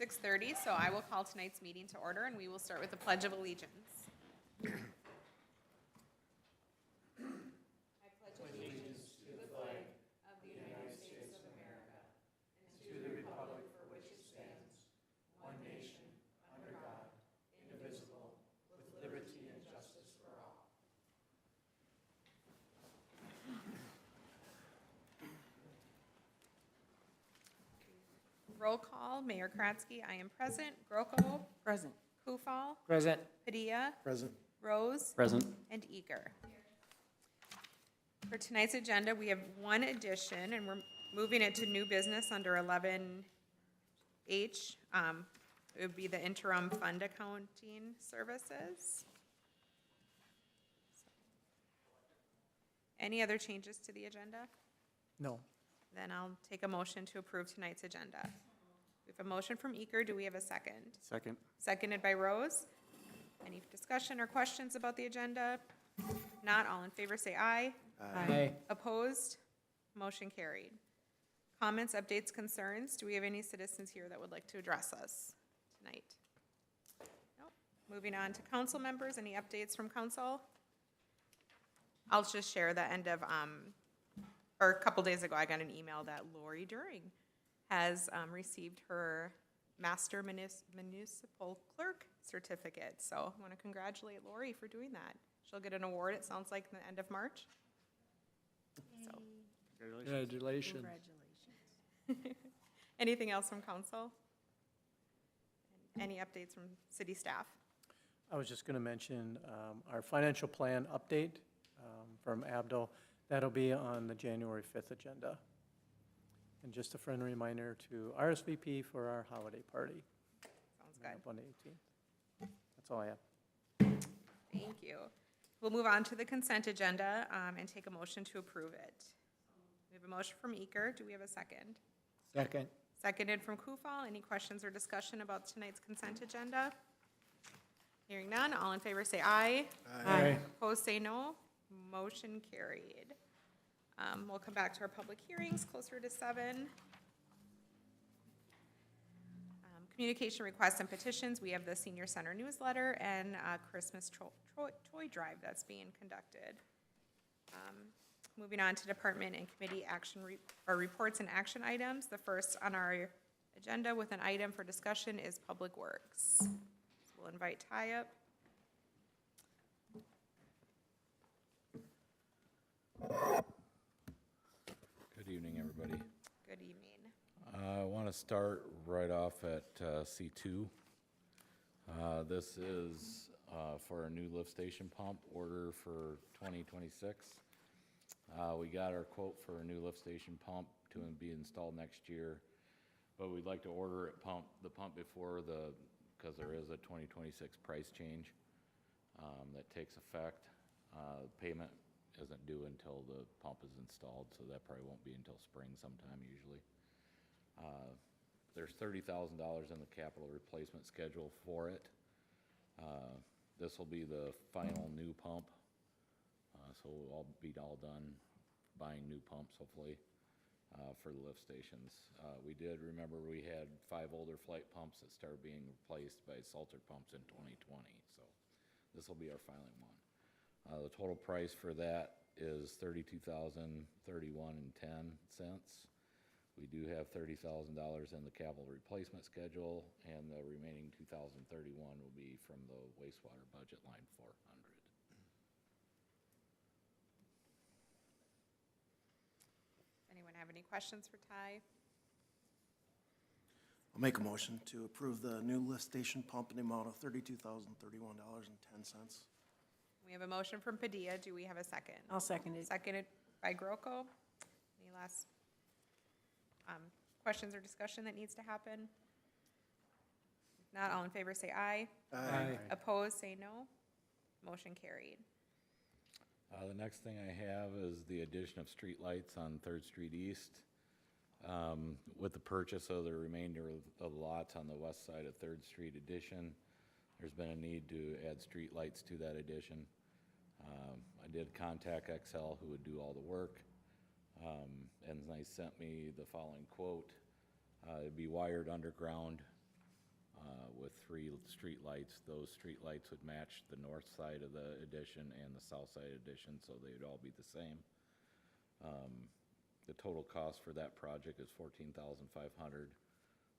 6:30, so I will call tonight's meeting to order, and we will start with the Pledge of Allegiance. Roll call, Mayor Kratzky, I am present. Groko? Present. Kufal? Present. Padilla? Present. Rose? Present. And Eager. For tonight's agenda, we have one addition, and we're moving it to new business under 11H. It would be the interim fund accounting services. Any other changes to the agenda? No. Then I'll take a motion to approve tonight's agenda. We have a motion from Eager. Do we have a second? Second. Seconded by Rose. Any discussion or questions about the agenda? Not, all in favor say aye. Aye. Opposed? Motion carried. Comments, updates, concerns? Do we have any citizens here that would like to address us tonight? Nope. Moving on to council members. Any updates from council? I'll just share the end of, or a couple days ago, I got an email that Lori During has received her Master Municipal Clerk certificate. So I want to congratulate Lori for doing that. She'll get an award, it sounds like, in the end of March. So, Congratulations. anything else from council? Any updates from city staff? I was just going to mention our financial plan update from Abdel. That'll be on the January 5th agenda. And just a friendly reminder to RSVP for our holiday party. Sounds good. On the 18th. That's all I have. Thank you. We'll move on to the consent agenda and take a motion to approve it. We have a motion from Eager. Do we have a second? Second. Seconded from Kufal. Any questions or discussion about tonight's consent agenda? Hearing none, all in favor say aye. Aye. Opposed say no. Motion carried. We'll come back to our public hearings closer to 7. Communication requests and petitions. We have the senior center newsletter and Christmas toy drive that's being conducted. Moving on to department and committee action reports and action items. The first on our agenda with an item for discussion is Public Works. So we'll invite Ty up. Good evening, everybody. Good evening. I want to start right off at C2. This is for a new lift station pump order for 2026. We got our quote for a new lift station pump to be installed next year, but we'd like to order the pump before because there is a 2026 price change that takes effect. Payment isn't due until the pump is installed, so that probably won't be until spring sometime usually. There's $30,000 in the capital replacement schedule for it. This will be the final new pump, so we'll be all done buying new pumps hopefully for the lift stations. We had 5 older flight pumps that started being replaced by Salter pumps in 2020, so this will be our final one. The total price for that is $32,031.10. We do have $30,000 in the capital replacement schedule, and the remaining $2,031 will be from the wastewater budget line 400. Anyone have any questions for Ty? I'll make a motion to approve the new lift station pump in the amount of $32,031.10. We have a motion from Padilla. Do we have a second? I'll second it. Seconded by Groko. Any last questions or discussion that needs to happen? If not, all in favor say aye. Aye. Opposed, say no. Motion carried. The next thing I have is the addition of street lights on 3rd Street East. With the purchase of the remainder of the lots on the west side of 3rd Street addition, there's been a need to add street lights to that addition. I did contact XL, who would do all the work, and they sent me the following quote. It'd be wired underground with 3 street lights. Those street lights would match the north side of the addition and the south side addition, so they'd all be the same. The total cost for that project is $14,500.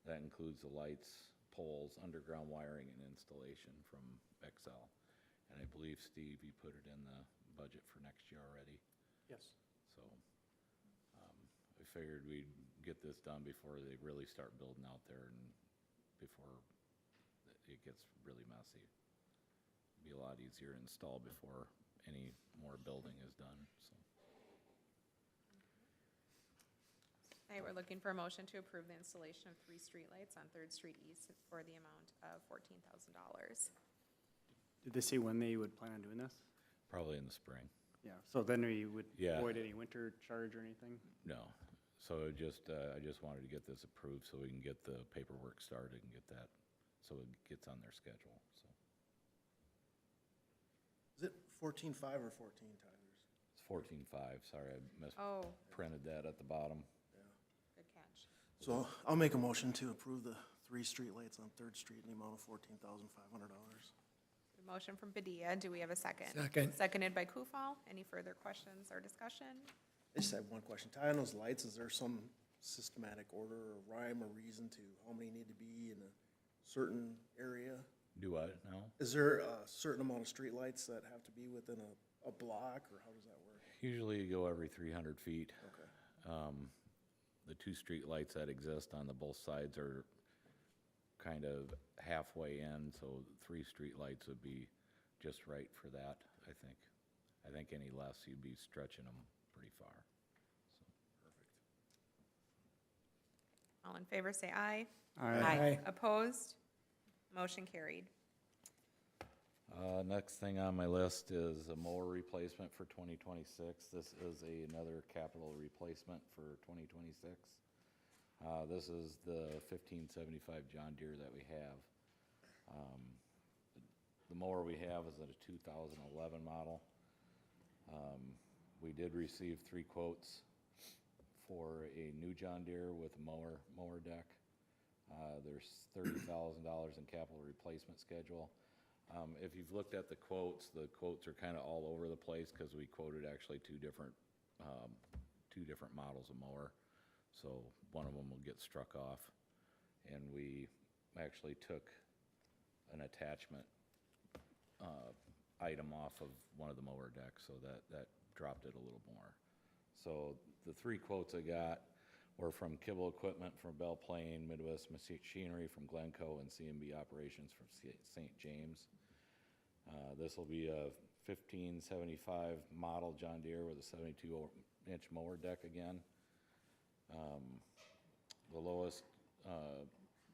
That includes the lights, poles, underground wiring, and installation from XL. And I believe, Steve, you put it in the budget for next year already. Yes. So, I figured we'd get this done before they really start building out there and before it gets really messy. Be a lot easier to install before any more building is done, so. Tonight, we're looking for a motion to approve the installation of 3 streetlights on Third Street East for the amount of $14,000. Did they say when they would plan on doing this? Probably in the spring. Yeah, so then we would Yeah. avoid any winter charge or anything? No, so I just wanted to get this approved so we can get the paperwork started and get that, so it gets on their schedule, so. Is it 14.5 or 14, Tyler? It's 14.5, sorry, I Oh, misprinted that at the bottom. good catch. So I'll make a motion to approve the 3 streetlights on Third Street in the amount of $14,500. A motion from Padilla. Do we have a second? Second. Seconded by Kufal. Any further questions or discussion? I just have one question. Ty, on those lights, is there some systematic order or rhyme or reason to how many need to be in a certain area? Do what now? Is there a certain amount of streetlights that have to be within a block, or how does that work? Usually you go every 300 feet. Okay. The 2 street lights that exist on the both sides are kind of halfway in, so 3 street lights would be just right for that, I think. I think any less, you'd be stretching them pretty far. All in favor, say aye. Aye. Opposed? Motion carried. Next thing on my list is a mower replacement for 2026. This is another capital replacement for 2026. This is the 1575 John Deere that we have. The mower we have is a 2011 model. We did receive 3 quotes for a new John Deere with a mower deck. There's $30,000 in capital replacement schedule. If you've looked at the quotes are kind of all over the place because we quoted actually 2 different models of mower. So one of them will get struck off. And we actually took an attachment item off of one of the mower decks, so that dropped it a little more. So the 3 quotes I got were from Kibble Equipment from Belle Plaine, Midwest Machinery from Glencoe, and C&B Operations from St. James. This will be a 1575 model John Deere with a 72-inch mower deck again. The lowest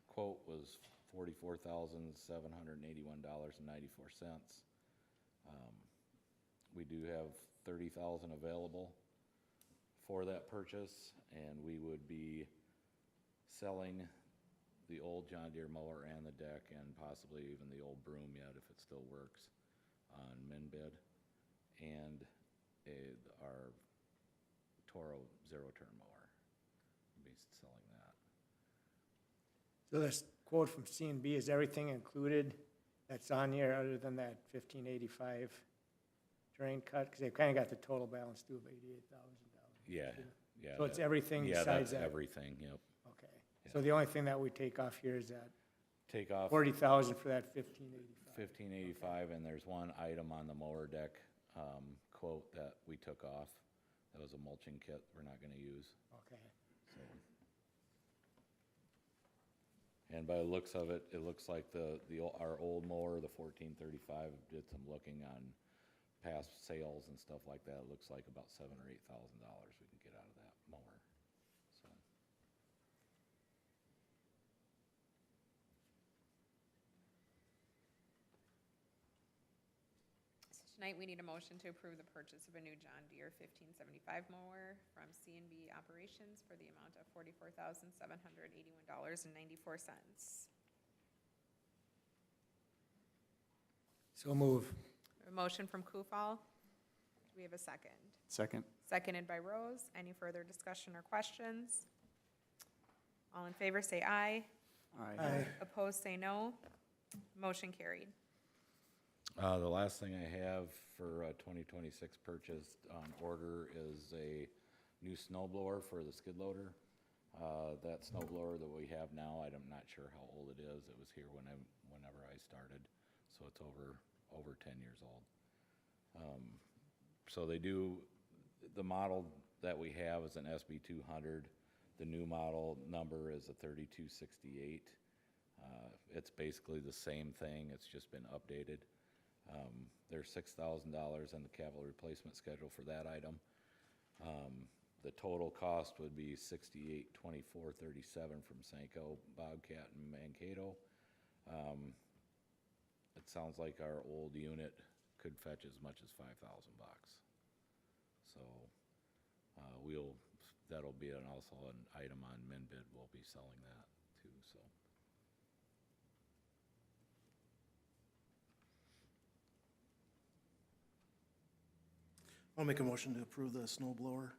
quote was $44,781.94. We do have $30,000 available for that purchase, and we would be selling the old John Deere mower and the deck, and possibly even the old broom yet, if it still works, on MinBid, and our Toro zero-turn mower. We'll be selling that. So this quote from C&B, is everything included that's on here other than that 1585 drain cut? Because they've kind of got the total balance due of $88,000. Yeah, yeah. So it's everything Yeah, besides that's that? everything, yep. Okay. So the only thing that we take off here is that Take off 40,000 for that 1585. 1585, and there's one item on the mower deck quote that we took off. That was a mulching kit we're not gonna use, Okay. so. And by the looks of it, it looks like our old mower, the 1435, did some looking on past sales and stuff like that. It looks like about $7,000 or $8,000 we can get out of that mower, so. So tonight, we need a motion to approve the purchase of a new John Deere 1575 mower from C&B Operations for the amount of $44,781.94. So move. A motion from Kufal. Do we have a second? Second? Seconded by Rose. Any further discussion or questions? All in favor, say aye. Aye. Opposed, say no. Motion carried. The last thing I have for 2026 purchase on order is a new snow blower for the skid loader. That snow blower that we have now, I'm not sure how old it is. It was here whenever I started, so it's over 10 years old. So the model that we have is an SB 200. The new model number is a 3268. It's basically the same thing, it's just been updated. There's $6,000 in the capital replacement schedule for that item. The total cost would be $68,2437 from Senko, Bobcat, and Mankato. It sounds like our old unit could fetch as much as $5,000. So that'll be also an item on MinBid. We'll be selling that too. So. I'll make a motion to approve the snow blower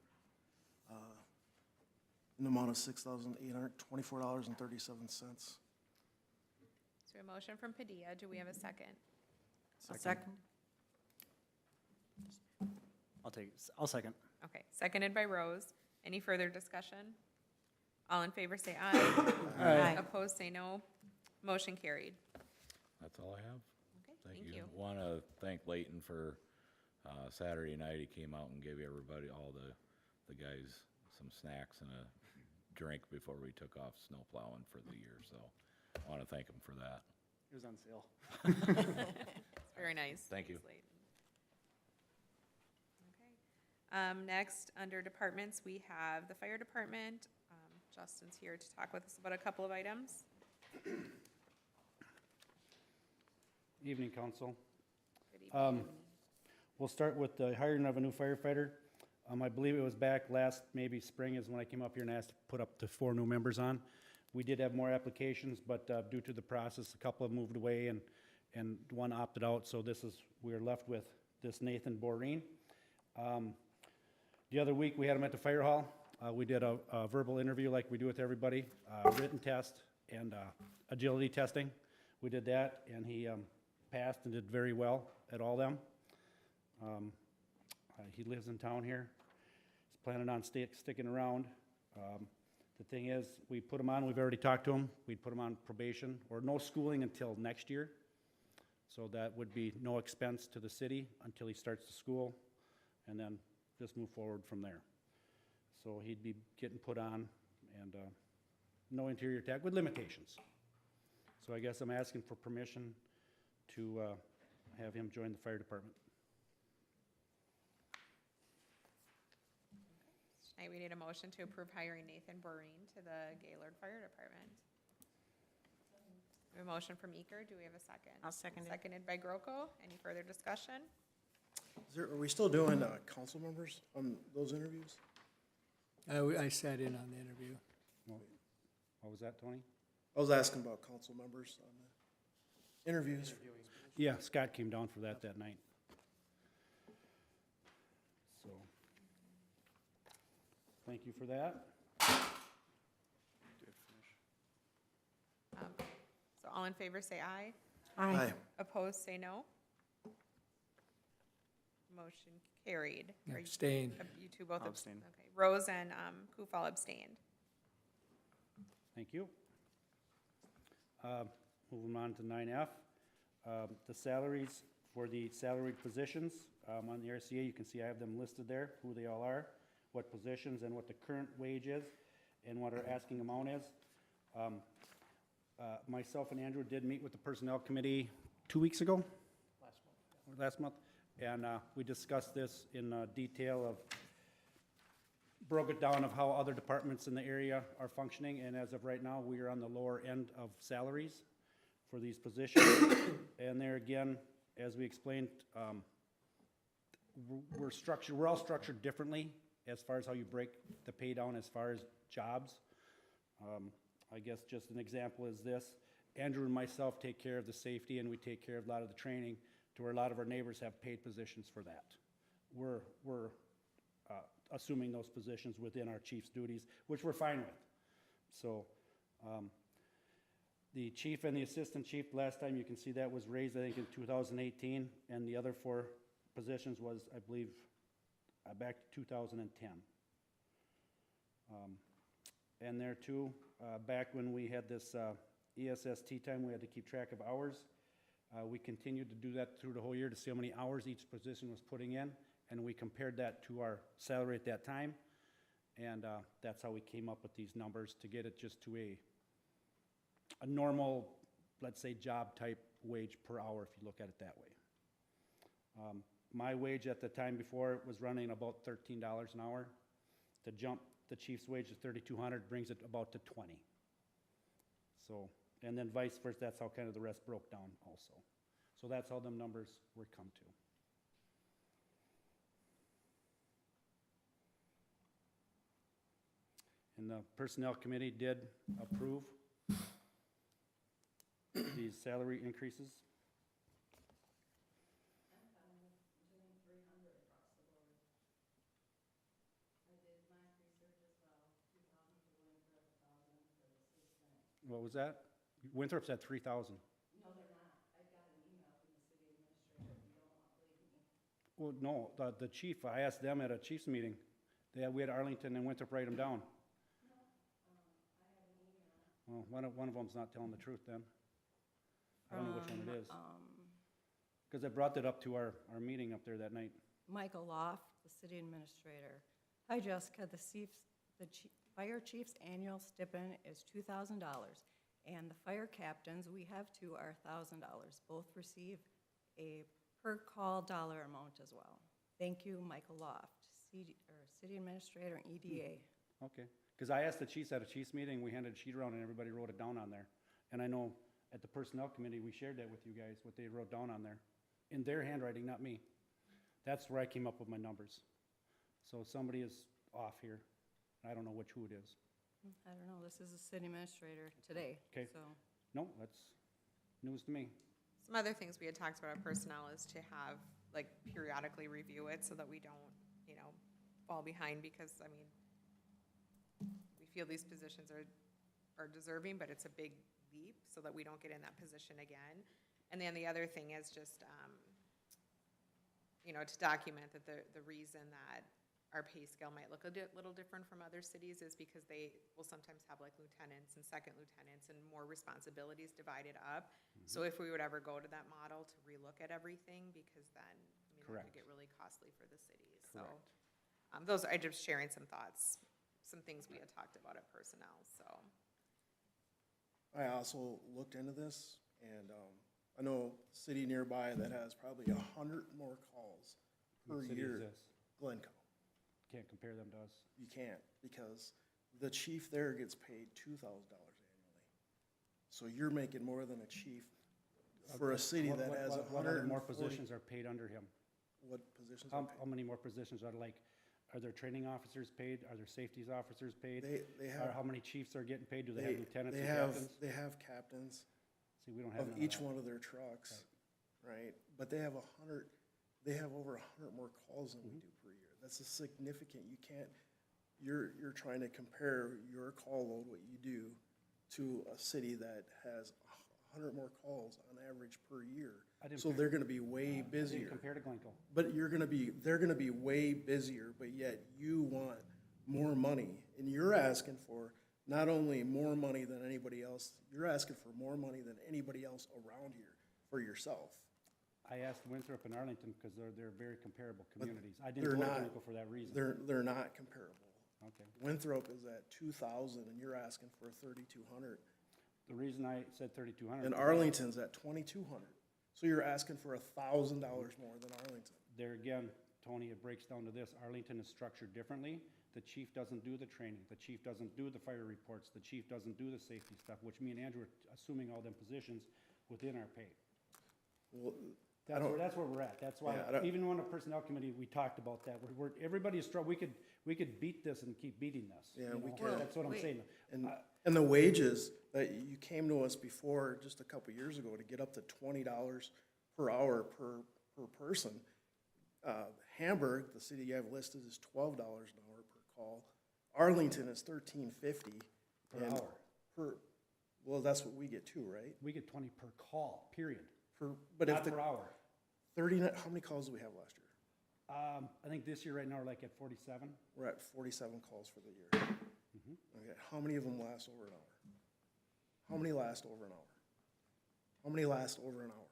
in the amount of $6,824.37. So a motion from Padilla. Do we have a second? Second. I'll second. Okay, seconded by Rose. Any further discussion? All in favor say aye. Aye. Opposed, say no. Motion carried. That's all I have. Okay, Thank you. Want to thank Leighton for Saturday night. He came out and gave everybody, all the guys, some snacks and a drink before we took off snow plowing for the year. So I want to thank him for that. It was on sale. It's very nice. Thank you. Thanks, Layton. Okay. Next, under departments, we have the fire department. Justin's here to talk with us about a couple of items. Evening, council. Good evening. We'll start with the hiring of a new firefighter. I believe it was back last, maybe spring is when I came up here and asked to put up to 4 new members on. We did have more applications, but due to the process, a couple have moved away and one opted out, so we're left with this Nathan Boreen. The other week, we had him at the fire hall. We did a verbal interview like we do with everybody, written test and agility testing. We did that, and he passed and did very well at all them. He lives in town here. He's planning on sticking around. The thing is, we put him on, we've already talked to him, we'd put him on probation, or no schooling until next year. So that would be no expense to the city until he starts the school, and then just move forward from there. So he'd be getting put on, and no interior tech, with limitations. So I guess I'm asking for permission to have him join the fire department. Tonight, we need a motion to approve hiring Nathan Boreen to the Gaylord Fire Department. We have a motion from Eker. Do we have a second? I'll second it. Seconded by Groko. Any further discussion? Are we still doing council members on those interviews? I sat in on the interview. What was that, Tony? I was asking about council members on the interviews. Yeah, Scott came down for that night. So, thank you for that. So all in favor, say aye. Aye. Opposed, say no. Motion carried. Are you- Abstain. You two both I'll abstain. abstain. Okay. Rose and Kufal abstained. Thank you. Moving on to 9F. The salaries for the salaried positions on the RCA, you can see I have them listed there, who they all are, what positions, and what the current wage is, and what our asking amount is. Myself and Andrew did meet with the Personnel Committee 2 weeks ago? Last month. And we discussed this in detail broke it down of how other departments in the area are functioning, and as of right now, we are on the lower end of salaries for these positions. And there again, as we explained, we're all structured differently as far as how you break the pay down as far as jobs. I guess just an example is this. Andrew and myself take care of the safety, and we take care of a lot of the training, to where a lot of our neighbors have paid positions for that. We're assuming those positions within our chief's duties, which we're fine with. So The chief and the assistant chief, last time you can see that was raised, I think, in 2018, and the other 4 positions was, I believe, back to 2010. And there too, back when we had this ESST time, we had to keep track of hours. We continued to do that through the whole year to see how many hours each position was putting in, and we compared that to our salary at that time. And that's how we came up with these numbers to get it just to a normal, let's say, job type wage per hour, if you look at it that way. My wage at the time before was running about $13 an hour. To jump the chief's wage to $3,200 brings it about to 20. So, and then vice versa, that's how kind of the rest broke down also. So that's how them numbers were come to. And the Personnel Committee did approve these salary increases. What was that? Winthrop's at 3,000. No, they're not. I got an email from the city administrator, if you don't believe me. Well, no, the chief, I asked them at a chief's meeting. We had Arlington and Winthrop write them down. No, I have an email. Well, one of them's not telling the truth then. I don't know which one it is. Because I brought that up to our meeting up there that night. Michael Loft, the city administrator. Hi, Jessica. The fire chief's annual stipend is $2,000, and the fire captains, we have 2, are $1,000. Both receive a per-call dollar amount as well. Thank you, Michael Loft, city administrator and EDA. Okay, because I asked the chiefs at a chiefs meeting, we handed a sheet around and everybody wrote it down on there. And I know at the personnel committee, we shared that with you guys, what they wrote down on there. In their handwriting, not me. That's where I came up with my numbers. So somebody is off here. I don't know who it is. I don't know, this is the city administrator today, Okay. so. No, that's news to me. Some other things we had talked about at personnel is to have, like, periodically review it so that we don't, you know, fall behind, because, I mean, we feel these positions are deserving, but it's a big leap, so that we don't get in that position again. And then the other thing is just, you know, to document that the reason that our pay scale might look a little different from other cities is because they will sometimes have like lieutenants and second lieutenants and more responsibilities divided up. So if we would ever go to that model to relook at everything, because then, I mean, that Correct. could get really costly for the cities. So, Correct. those, I just sharing some thoughts, some things we had talked about at personnel, so. I also looked into this, and I know a city nearby that has probably 100 more calls per What city is year. this? Glencoe. Can't compare them to us. You can't, because the chief there gets paid $2,000 annually. So you're making more than a chief for a city that has What other 140. more positions are paid under him? What positions are How many more positions are there training officers paid? Are there safeties officers paid? paid? They Or have, how many chiefs are getting paid? Do they have lieutenants they and have, captains? they have captains See, we don't have of none of each that. one of their trucks, right? But they have over 100 more calls than we do per year. That's a significant, you can't, you're trying to compare your call load, what you do, to a city that has 100 more calls on average per year. I didn't So compare- they're gonna be way I busier. didn't compare to Glencoe. But they're gonna be way busier, but yet you want more money. And you're asking for not only more money than anybody else, you're asking for more money than anybody else around here for yourself. I asked Winthrop and Arlington because they're very comparable But communities. I they're didn't go to not. Glencoe for that reason. They're not comparable. Okay. Winthrop is at 2,000 and you're asking for 3,200. The reason I said 3,200. And Arlington's at 2,200. So you're asking for $1,000 more than Arlington. There again, Tony, it breaks down to this. Arlington is structured differently. The chief doesn't do the training. The chief doesn't do the fire reports. The chief doesn't do the safety stuff, which me and Andrew are assuming all them positions within our pay. Well, I don't, That's where we're at. That's why, Yeah, I don't- even on the personnel committee, we talked about that. Everybody is struggling. We could beat this and keep beating this. Yeah, you we know? can. That's what I'm Wait. saying. and the wages that you came to us before just a couple years ago to get up to $20 per hour per person. Hamburg, the city you have listed, is $12 an hour per call. Arlington is $13.50 Per hour. Well, that's what we get too, right? We get 20 per call, period. But if Not the per hour. 39, how many calls do we have last year? I think this year right now we're like at 47. We're at 47 calls for the year. Mm-hmm. Okay, how many of them last over an hour? How many last over an hour? How many last over an hour?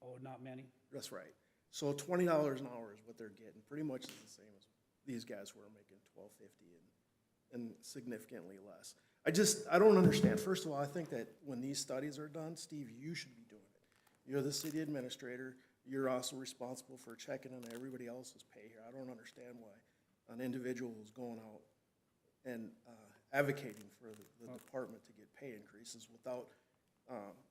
Oh, not many. That's right. So $20 an hour is what they're getting, pretty much is the same as these guys who are making $12.50 and significantly less. I don't understand. First of all, I think that when these studies are done, Steve, you should be doing it. You're the city administrator. You're also responsible for checking on everybody else's pay here. I don't understand why an individual who's going out and advocating for the department to get pay increases without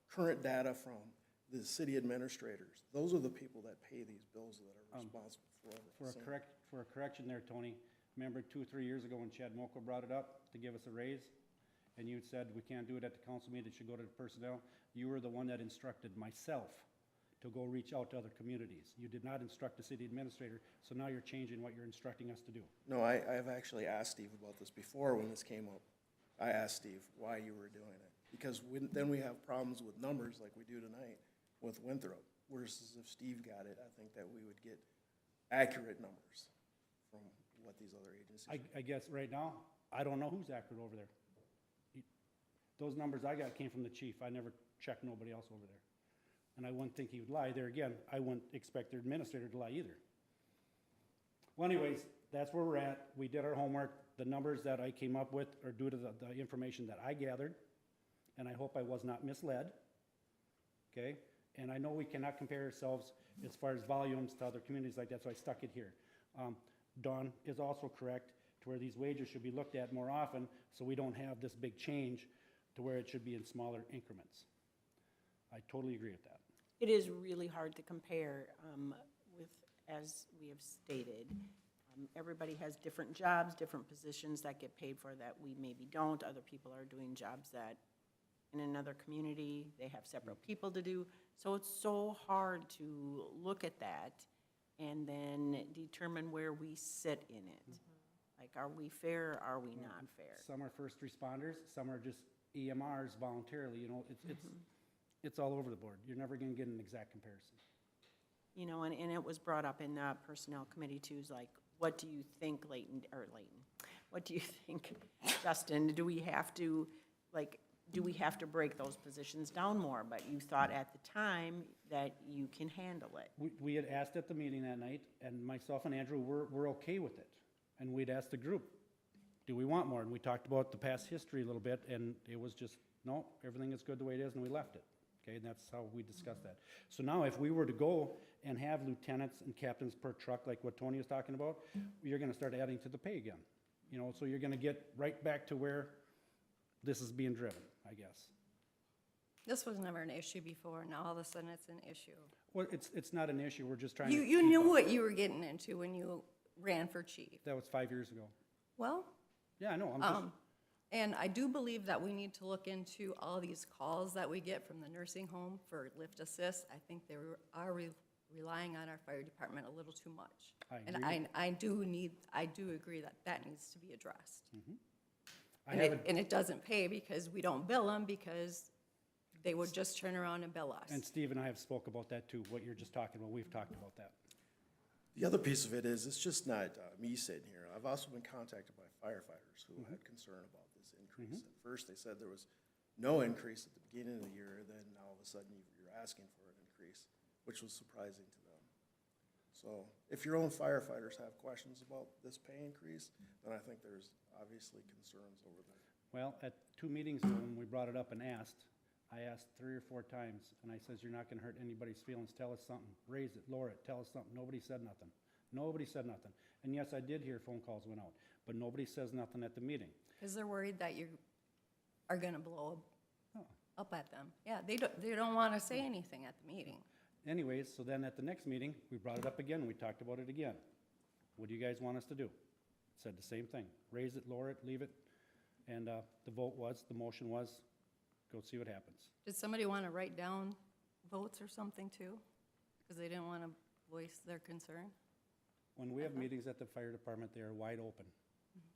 current data from the city administrators. Those are the people that pay these bills that are responsible for everything. For a correction there, Tony, remember 2 or 3 years ago when Chad Mokel brought it up to give us a raise? And you said, we can't do it at the council meeting, it should go to the personnel. You were the one that instructed myself to go reach out to other communities. You did not instruct the city administrator, so now you're changing what you're instructing us to do. No, I have actually asked Steve about this before when this came up. I asked Steve why you were doing it. Because then we have problems with numbers like we do tonight with Winthrop. Whereas if Steve got it, I think that we would get accurate numbers from what these other agencies. I guess right now, I don't know who's accurate over there. Those numbers I got came from the chief. I never checked nobody else over there. And I wouldn't think he would lie. There again, I wouldn't expect their administrator to lie either. Well, anyways, that's where we're at. We did our homework. The numbers that I came up with are due to the information that I gathered, and I hope I was not misled, okay? And I know we cannot compare ourselves as far as volumes to other communities like that, so I stuck it here. Dawn is also correct to where these wages should be looked at more often, so we don't have this big change to where it should be in smaller increments. I totally agree with that. It is really hard to compare with, as we have stated. Everybody has different jobs, different positions that get paid for that we maybe don't. Other people are doing jobs that in another community, they have separate people to do. So it's so hard to look at that and then determine where we sit in it. Like, are we fair, are we not fair? Some are first responders, some are just EMRs voluntarily, you know, it's all over the board. You're never gonna get an exact comparison. You know, and it was brought up in the personnel committee too, is like, what do you think, what do you think, Justin, do we have to break those positions down more? But you thought at the time that you can handle it. We had asked at the meeting that night, and myself and Andrew were okay with it. And we'd asked the group, do we want more? And we talked about the past history a little bit, and it was just, no, everything is good the way it is, and we left it. Okay, and that's how we discussed that. So now if we were to go and have lieutenants and captains per truck, like what Tony was talking about, you're gonna start adding to the pay again. You know, so you're gonna get right back to where this is being driven, I guess. This was never an issue before, now all of a sudden it's an issue. Well, it's not an issue, we're just trying to. You keep knew up. what you were getting into when you ran for chief. That was 5 years ago. Well, Yeah, I know, I'm just, and I do believe that we need to look into all these calls that we get from the nursing home for lift assist. I think they are relying on our fire department a little too much. I And agree. I do agree that that needs to be addressed. I And haven't, and it doesn't pay because we don't bill them because they would just turn around and bill us. and Steve and I have spoke about that too, what you're just talking about, we've talked about that. The other piece of it is, it's just not me sitting here. I've also been contacted by firefighters who had concern about this increase. At first, they said there was no increase at the beginning of the year, then all of a sudden you're asking for an increase, which was surprising to them. So if your own firefighters have questions about this pay increase, then I think there's obviously concerns over there. Well, at 2 meetings ago, when we brought it up and asked, I asked 3 or 4 times, and I says, you're not gonna hurt anybody's feelings, tell us something, raise it, lower it, tell us something. Nobody said nothing. Nobody said nothing. And yes, I did hear phone calls went out, but nobody says nothing at the meeting. Because they're worried that you are gonna blow Oh. up at them. Yeah, they don't wanna say anything at the meeting. Anyways, so then at the next meeting, we brought it up again, we talked about it again. What do you guys want us to do? Said the same thing, raise it, lower it, leave it. And the motion was, go see what happens. Did somebody wanna write down votes or something too? Because they didn't wanna voice their concern? When we have meetings at the fire department, they are wide open.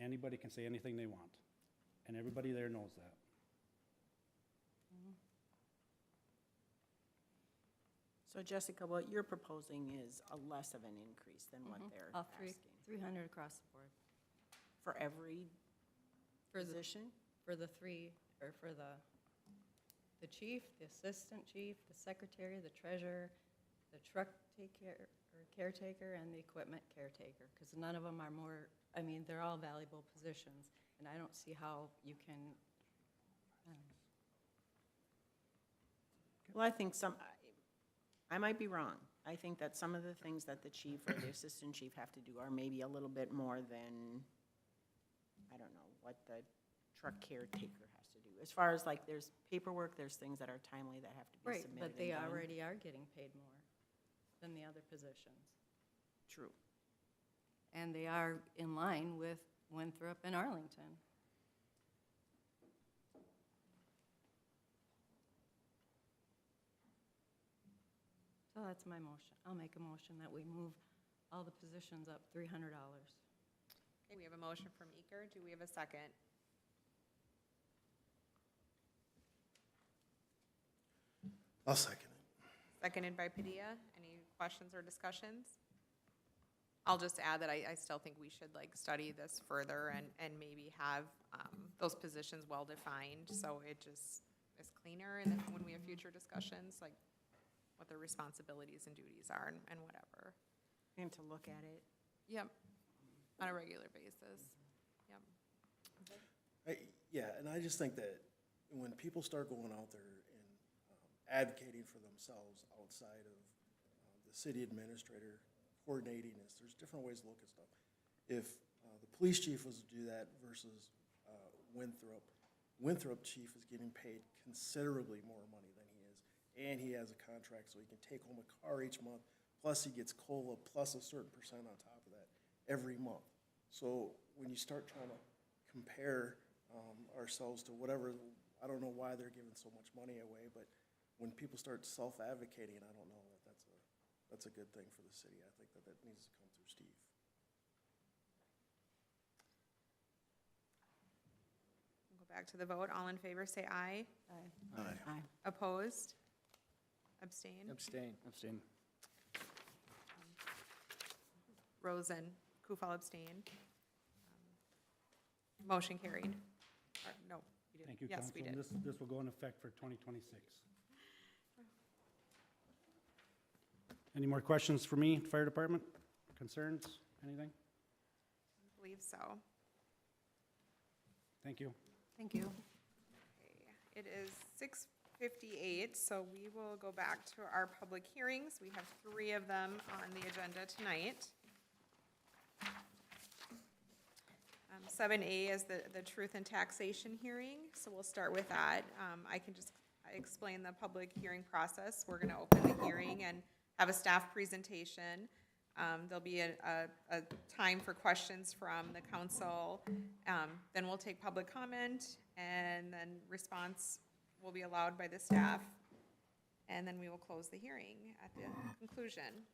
Anybody can say anything they want, and everybody there knows that. So Jessica, what you're proposing is a less of an increase than what they're All three, asking 300 across the board. for every For the, position? for the three, or for the chief, the assistant chief, the secretary, the treasurer, the truck caretaker, and the equipment caretaker, because none of them are more, I mean, they're all valuable positions, and I don't see how you can, Well, I think I might be wrong. I think that some of the things that the chief or the assistant chief have to do are maybe a little bit more than, I don't know, what the truck caretaker has to do. As far as like, there's paperwork, there's things that are timely that have to be right, submitted but they and done. already are getting paid more than the other positions. True. And they are in line with Winthrop and Arlington. So that's my motion. I'll make a motion that we move all the positions up $300. Okay, we have a motion from Eker. Do we have a second? I'll second it. Seconded by Padilla. Any questions or discussions? I'll just add that I still think we should like study this further and maybe have those positions well-defined, so it just is cleaner, and then when we have future discussions, like what their responsibilities and duties are and whatever. And to look at it. Yep, on a regular basis. Yep. Yeah, and I just think that when people start going out there and advocating for themselves outside of the city administrator coordinating this, there's different ways to look at stuff. If the police chief was to do that versus Winthrop chief is getting paid considerably more money than he is, and he has a contract so he can take home a car each month, plus he gets COLA, plus a certain percent on top of that every month. So when you start trying to compare ourselves to whatever, I don't know why they're giving so much money away, but when people start self-advocating, I don't know that that's a good thing for the city. I think that needs to come through Steve. We'll go back to the vote. All in favor, say aye. Aye. Aye. Opposed? Abstain? Abstain. Abstain. Rosen, Kufal abstain. Motion carried. Or, no, you didn't. Thank you, Yes, council. we And did. this will go into effect for 2026. Any more questions for me, fire department? Concerns, anything? I believe so. Thank you. Thank you. Okay. It is 6:58, so we will go back to our public hearings. We have 3 of them on the agenda tonight. 7A is the truth and taxation hearing, so we'll start with that. I can just explain the public hearing process. We're gonna open the hearing and have a staff presentation. There'll be a time for questions from the council. Then we'll take public comment, and then response will be allowed by the staff. And then we will close the hearing at the conclusion.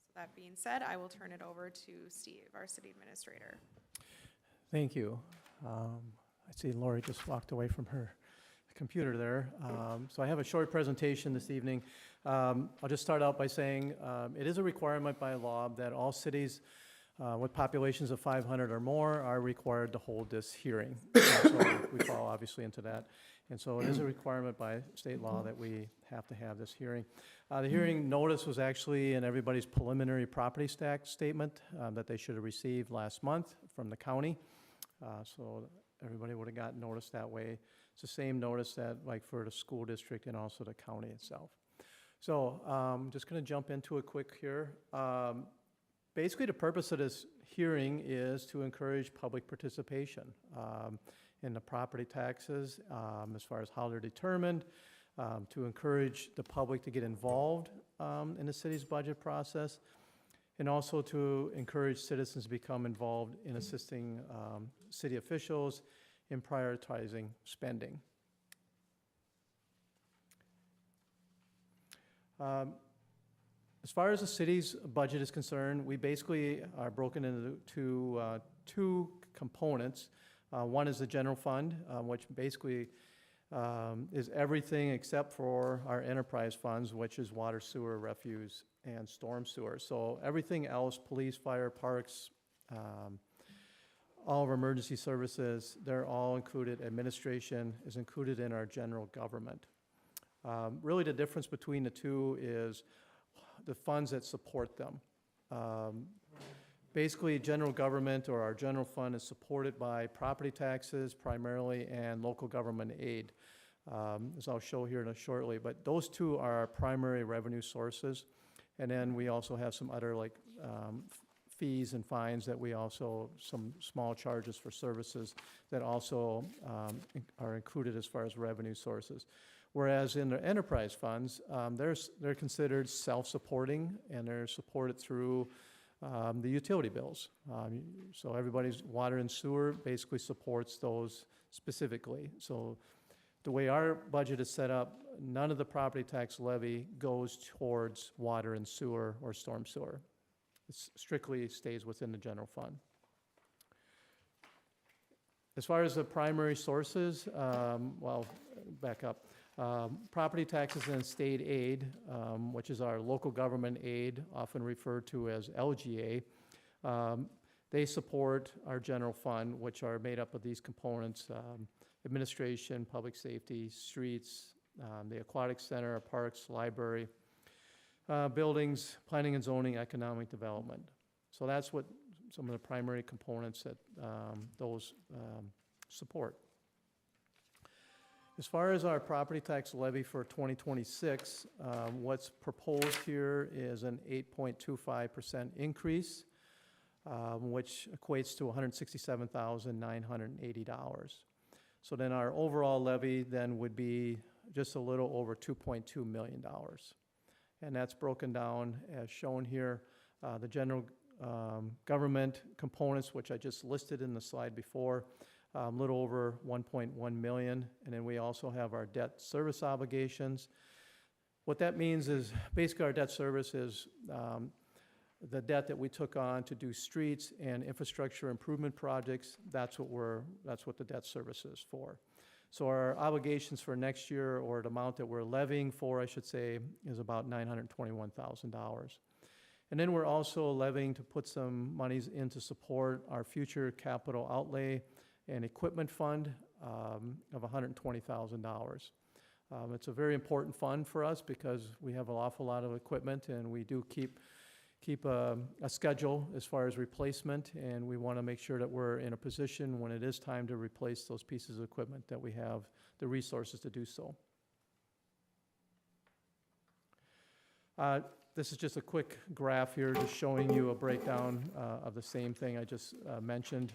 So that being said, I will turn it over to Steve, our city administrator. Thank you. I see Lori just walked away from her computer there. So I have a short presentation this evening. I'll just start out by saying it is a requirement by law that all cities with populations of 500 or more are required to hold this hearing. So we fall obviously into that. And so it is a requirement by state law that we have to have this hearing. The hearing notice was actually in everybody's preliminary property tax statement that they should have received last month from the county. So everybody would have gotten notice that way. It's the same notice that like for the school district and also the county itself. So I'm just going to jump into it quick here. Basically, the purpose of this hearing is to encourage public participation in the property taxes as far as how they're determined, to encourage the public to get involved in the city's budget process, and also to encourage citizens to become involved in assisting city officials in prioritizing spending. As far as the city's budget is concerned, we basically are broken into two components. One is the general fund, which basically is everything except for our enterprise funds, which is water, sewer, refuse, and storm sewer. So everything else, police, fire, parks, all of our emergency services, they're all included. Administration is included in our general government. Really, the difference between the two is the funds that support them. Basically, general government or our general fund is supported by property taxes primarily and local government aid, as I'll show here shortly. But those two are our primary revenue sources. And then we also have some other like fees and fines that we also, some small charges for services that also are included as far as revenue sources. Whereas in the enterprise funds, they're considered self-supporting and they're supported through the utility bills. So everybody's water and sewer basically supports those specifically. So the way our budget is set up, none of the property tax levy goes towards water and sewer or storm sewer. It strictly stays within the general fund. As far as the primary sources, well, back up. Property taxes and state aid, which is our local government aid, often referred to as LGA, they support our general fund, which are made up of these components: administration, public safety, streets, the aquatic center, parks, library, buildings, planning and zoning, economic development. So that's what some of the primary components that those support. As far as our property tax levy for 2026, what's proposed here is an 8.25% increase, which equates to $167,980. So then our overall levy then would be just a little over $2.2 million. And that's broken down as shown here. The general government components, which I just listed in the slide before, a little over 1.1 million, and then we also have our debt service obligations. What that means is basically our debt service is the debt that we took on to do streets and infrastructure improvement projects. That's what the debt service is for. So our obligations for next year, or the amount that we're levying for, I should say, is about $921,000. And then we're also levying to put some monies in to support our future capital outlay and equipment fund of $120,000. It's a very important fund for us because we have an awful lot of equipment, and we do keep a schedule as far as replacement, and we want to make sure that we're in a position when it is time to replace those pieces of equipment that we have the resources to do so. This is just a quick graph here just showing you a breakdown of the same thing I just mentioned.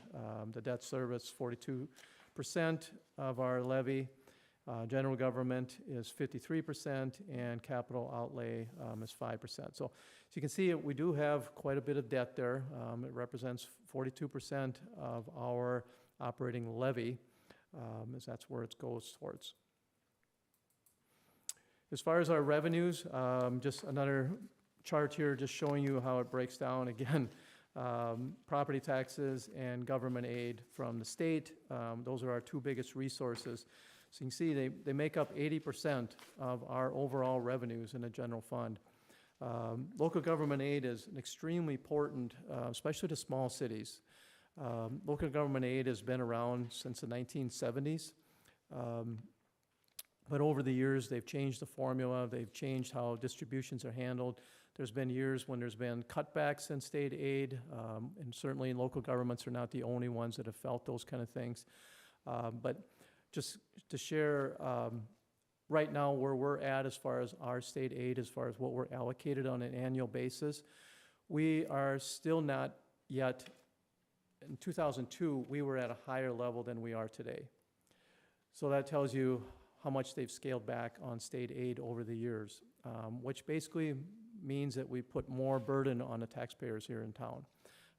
The debt service, 42% of our levy. General government is 53%, and capital outlay is 5%. So as you can see, we do have quite a bit of debt there. It represents 42% of our operating levy, as that's where it goes towards. As far as our revenues, just another chart here just showing you how it breaks down. Again, property taxes and government aid from the state. Those are our two biggest resources. So you can see they make up 80% of our overall revenues in the general fund. Local government aid is extremely important, especially to small cities. Local government aid has been around since the 1970s. But over the years, they've changed the formula. They've changed how distributions are handled. There's been years when there's been cutbacks in state aid, and certainly local governments are not the only ones that have felt those kind of things. But just to share, right now where we're at as far as our state aid, as far as what we're allocated on an annual basis, we are still not yet, in 2002, we were at a higher level than we are today. So that tells you how much they've scaled back on state aid over the years, which basically means that we put more burden on the taxpayers here in town.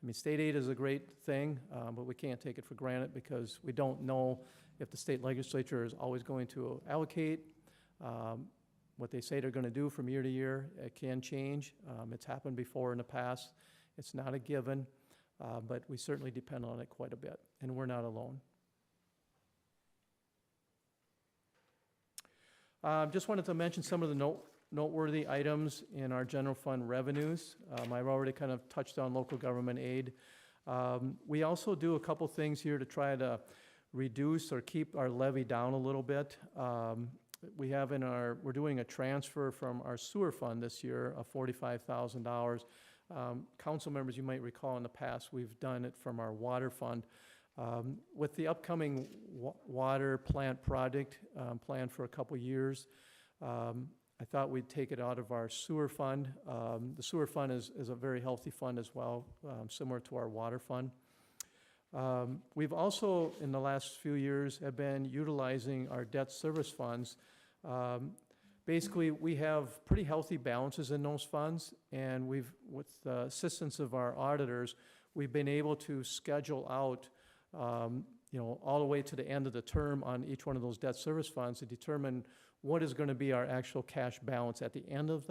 I mean, state aid is a great thing, but we can't take it for granted because we don't know if the state legislature is always going to allocate what they say they're going to do from year to year. It can change. It's happened before in the past. It's not a given, but we certainly depend on it quite a bit, and we're not alone. Just wanted to mention some of the noteworthy items in our general fund revenues. I've already kind of touched on local government aid. We also do a couple things here to try to reduce or keep our levy down a little bit. We're doing a transfer from our sewer fund this year of $45,000. Council members, you might recall in the past, we've done it from our water fund. With the upcoming water plant project planned for a couple years, I thought we'd take it out of our sewer fund. The sewer fund is a very healthy fund as well, similar to our water fund. We've also, in the last few years, have been utilizing our debt service funds. Basically, we have pretty healthy balances in those funds, and with the assistance of our auditors, we've been able to schedule out, all the way to the end of the term on each one of those debt service funds to determine what is going to be our actual cash balance at the end of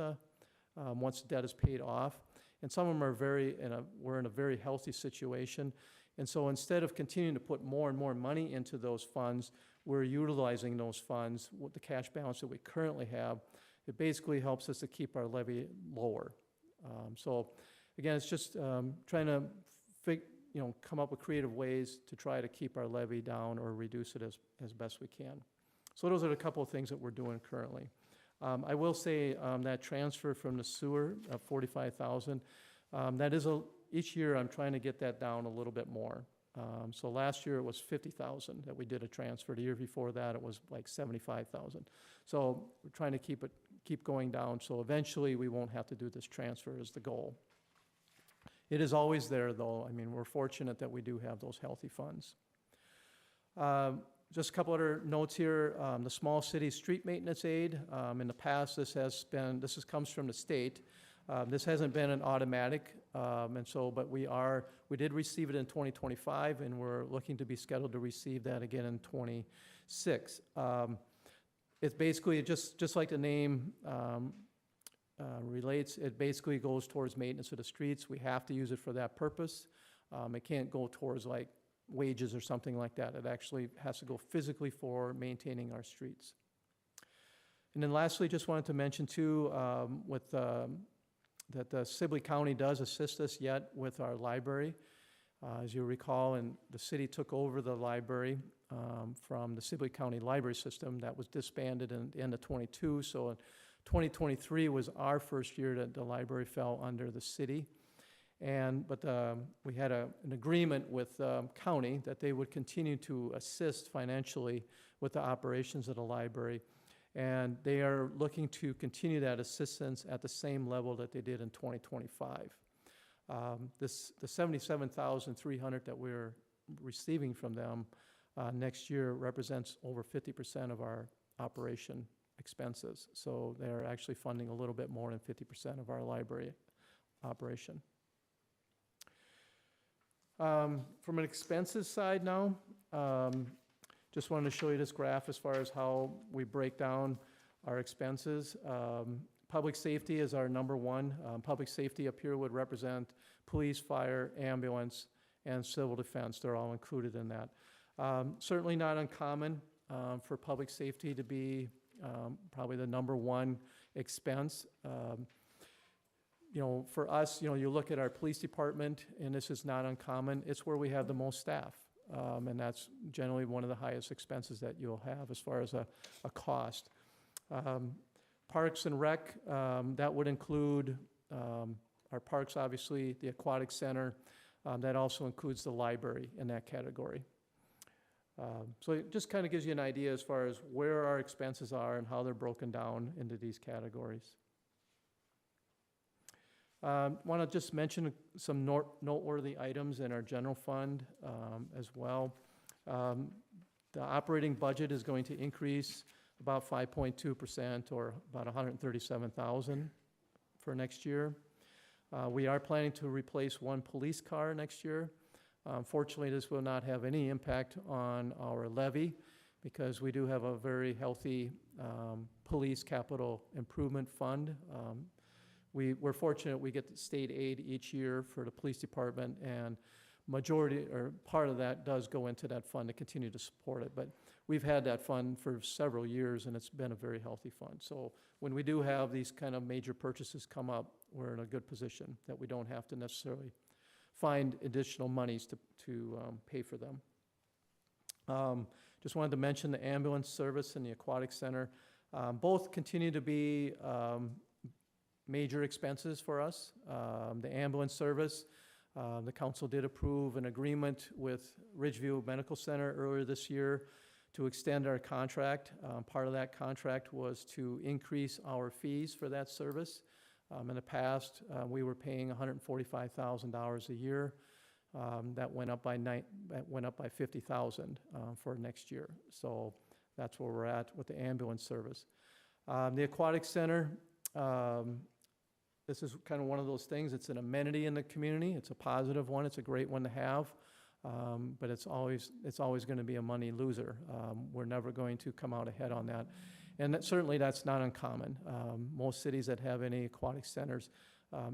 once the debt is paid off. And some of them are we're in a very healthy situation. And so instead of continuing to put more and more money into those funds, we're utilizing those funds with the cash balance that we currently have. It basically helps us to keep our levy lower. So again, it's just trying to come up with creative ways to try to keep our levy down or reduce it as best we can. So those are a couple of things that we're doing currently. I will say that transfer from the sewer of $45,000, that is each year I'm trying to get that down a little bit more. So last year it was $50,000 that we did a transfer. The year before that it was like $75,000. So we're trying to keep going down. So eventually we won't have to do this transfer is the goal. It is always there though. I mean, we're fortunate that we do have those healthy funds. Just a couple other notes here. The small city street maintenance aid. In the past, this comes from the state. This hasn't been an automatic, but we did receive it in 2025, and we're looking to be scheduled to receive that again in 26. It's basically just like the name relates. It basically goes towards maintenance of the streets. We have to use it for that purpose. It can't go towards like wages or something like that. It actually has to go physically for maintaining our streets. And then lastly, just wanted to mention too, that the Sibley County does assist us yet with our library. As you recall, and the city took over the library from the Sibley County Library System that was disbanded in the end of 22. So in 2023 was our first year that the library fell under the city. But we had an agreement with county that they would continue to assist financially with the operations of the library. And they are looking to continue that assistance at the same level that they did in 2025. The $77,300 that we're receiving from them next year represents over 50% of our operation expenses. So they're actually funding a little bit more than 50% of our library operation. From an expenses side now, just wanted to show you this graph as far as how we break down our expenses. Public safety is our number one. Public safety up here would represent police, fire, ambulance, and civil defense. They're all included in that. Certainly not uncommon for public safety to be probably the number one expense. For us, you look at our police department, and this is not uncommon, it's where we have the most staff. And that's generally one of the highest expenses that you'll have as far as a cost. Parks and Rec, that would include our parks, obviously, the aquatic center. That also includes the library in that category. So it just kind of gives you an idea as far as where our expenses are and how they're broken down into these categories. Want to just mention some noteworthy items in our general fund as well. The operating budget is going to increase about 5.2% or about $137,000 for next year. We are planning to replace one police car next year. Fortunately, this will not have any impact on our levy because we do have a very healthy police capital improvement fund. We're fortunate we get the state aid each year for the police department, and majority or part of that does go into that fund to continue to support it. But we've had that fund for several years, and it's been a very healthy fund. So when we do have these kind of major purchases come up, we're in a good position that we don't have to necessarily find additional monies to pay for them. Just wanted to mention the ambulance service and the aquatic center. Both continue to be major expenses for us. The ambulance service, the council did approve an agreement with Ridgeview Medical Center earlier this year to extend our contract. Part of that contract was to increase our fees for that service. In the past, we were paying $145,000 a year. That went up by $50,000 for next year. So that's where we're at with the ambulance service. The aquatic center, this is kind of one of those things. It's an amenity in the community. It's a positive one. It's a great one to have, but it's always going to be a money loser. We're never going to come out ahead on that, and certainly that's not uncommon. Most cities that have any aquatic centers,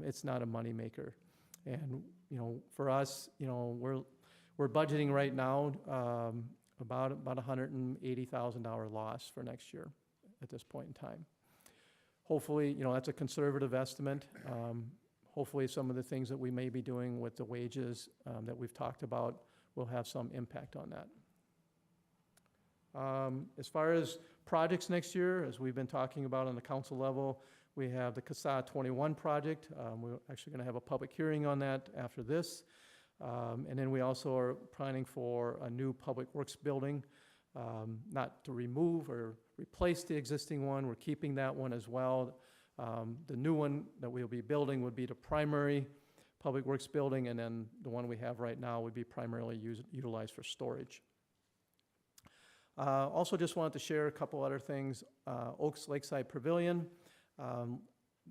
it's not a money maker. And for us, we're budgeting right now about $180,000 loss for next year at this point in time. Hopefully, that's a conservative estimate. Hopefully, some of the things that we may be doing with the wages that we've talked about will have some impact on that. As far as projects next year, as we've been talking about on the council level, we have the CASA 21 project. We're actually going to have a public hearing on that after this. And then we also are planning for a new public works building, not to remove or replace the existing one. We're keeping that one as well. The new one that we'll be building would be the primary public works building, and then the one we have right now would be primarily utilized for storage. Also just wanted to share a couple other things. Oaks Lakeside Pavilion.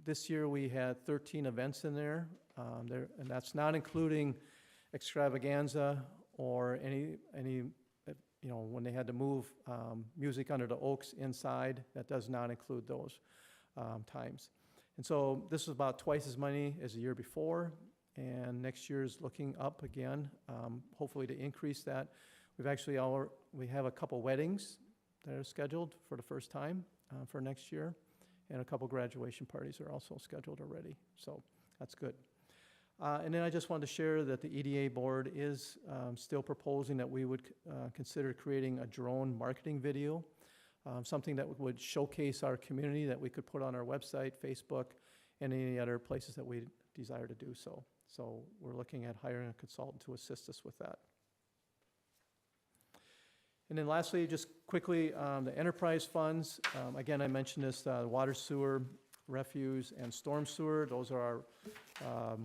This year we had 13 events in there, and that's not including extravaganza or any when they had to move music under the oaks inside. That does not include those times. And so this is about twice as many as the year before, and next year's looking up again, hopefully to increase that. We have a couple weddings that are scheduled for the first time for next year, and a couple graduation parties are also scheduled already, so that's good. And then I just wanted to share that the EDA board is still proposing that we would consider creating a drone marketing video, something that would showcase our community that we could put on our website, Facebook, and any other places that we desire to do so. So we're looking at hiring a consultant to assist us with that. And then lastly, just quickly, the enterprise funds. Again, I mentioned this, water, sewer, refuse, and storm sewer. Those are our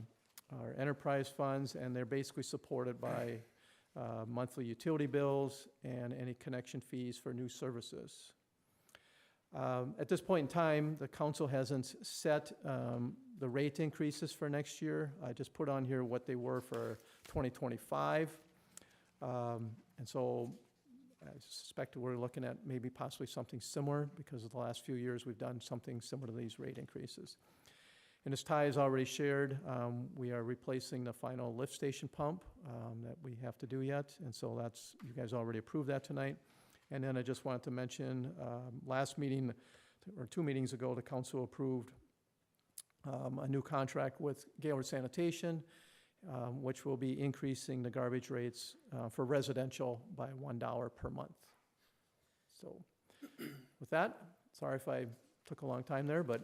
enterprise funds, and they're basically supported by monthly utility bills and any connection fees for new services. At this point in time, the council hasn't set the rate increases for next year. I just put on here what they were for 2025. And so I suspect we're looking at maybe possibly something similar, because of the last few years we've done something similar to these rate increases. And as Ty has already shared, we are replacing the final lift station pump that we have to do yet, and so you guys already approved that tonight. And then I just wanted to mention, last meeting, or 2 meetings ago, the council approved a new contract with Gaylord Sanitation, which will be increasing the garbage rates for residential by $1 per month. So with that, sorry if I took a long time there, but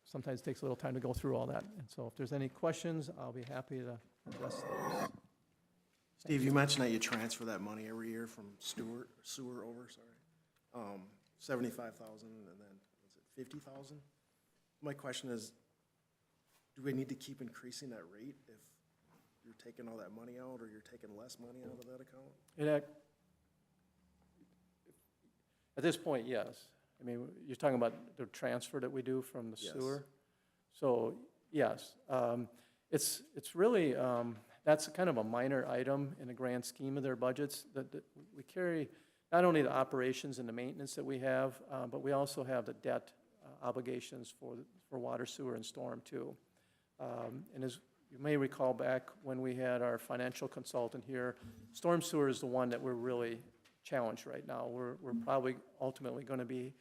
sometimes takes a little time to go through all that. And so if there's any questions, I'll be happy to address those. Steve, you mentioned that you transfer that money every year from sewer over, 75,000, and then, was it 50,000? My question is, do we need to keep increasing that rate if you're taking all that money out, or you're taking less money out of that account? At this point, yes. I mean, you're talking about the transfer that we do from the Yes. sewer? So, yes. It's really, that's kind of a minor item in the grand scheme of their budgets. That we carry not only the operations and the maintenance that we have, but we also have the debt obligations for water, sewer, and storm too. And as you may recall back when we had our financial consultant here, storm sewer is the one that we're really challenged right now. We're probably ultimately going to be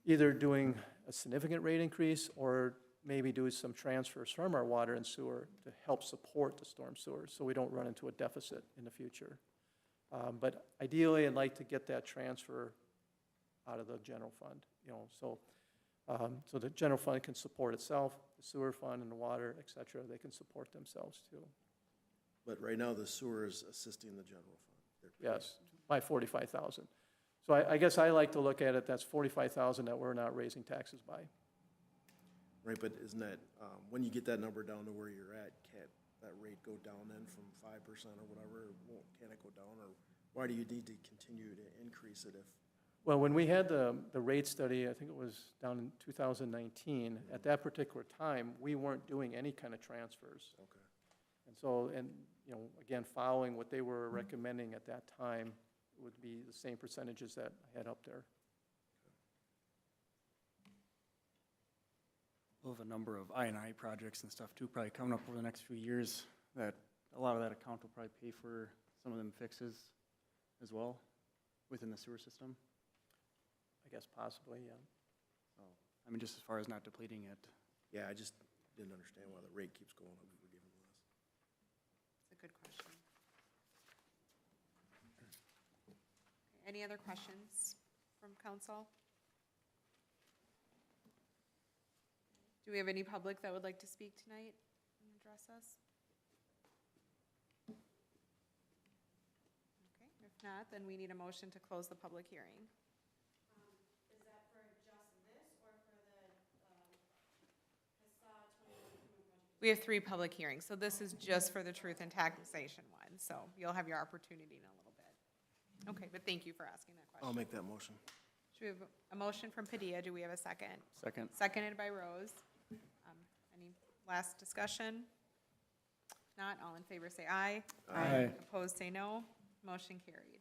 either doing a significant rate increase or maybe do some transfers from our water and sewer to help support the storm sewer, so we don't run into a deficit in the future. But ideally, I'd like to get that transfer out of the general fund, so the general fund can support itself, the sewer fund and the water, et cetera, they can support themselves too. But right now, the sewer is assisting the general fund. They're- Yes, by 45,000. So I guess I like to look at it, that's 45,000 that we're not raising taxes by. Right, but isn't that, when you get that number down to where you're at, can't that rate go down then from 5% or whatever? Can it go down, or why do you need to continue to increase it if? Well, when we had the rate study, I think it was down in 2019, at that particular time, we weren't doing any kind of transfers. Okay. And so, again, following what they were recommending at that time would be the same percentages that I had up there. We'll have a number of I&I projects and stuff too, probably coming up over the next few years, that a lot of that account will probably pay for some of them fixes as well within the sewer system. I guess possibly, yeah. So, I mean, just as far as not depleting it. Yeah, I just didn't understand why the rate keeps going up if we're giving less. It's a good question. Any other questions from council? Do we have any public that would like to speak tonight and address us? Okay, if not, then we need a motion to close the public hearing. Is that for just this or for the CASA 21 improvement project? We have 3 public hearings, so this is just for the truth and taxation one, so you'll have your opportunity in a little bit. Okay, but thank you for asking that question. I'll make that motion. Should we have a motion from Padilla? Do we have a second? Second. Seconded by Rose. Any last discussion? If not, all in favor say aye. Aye. Opposed, say no. Motion carried.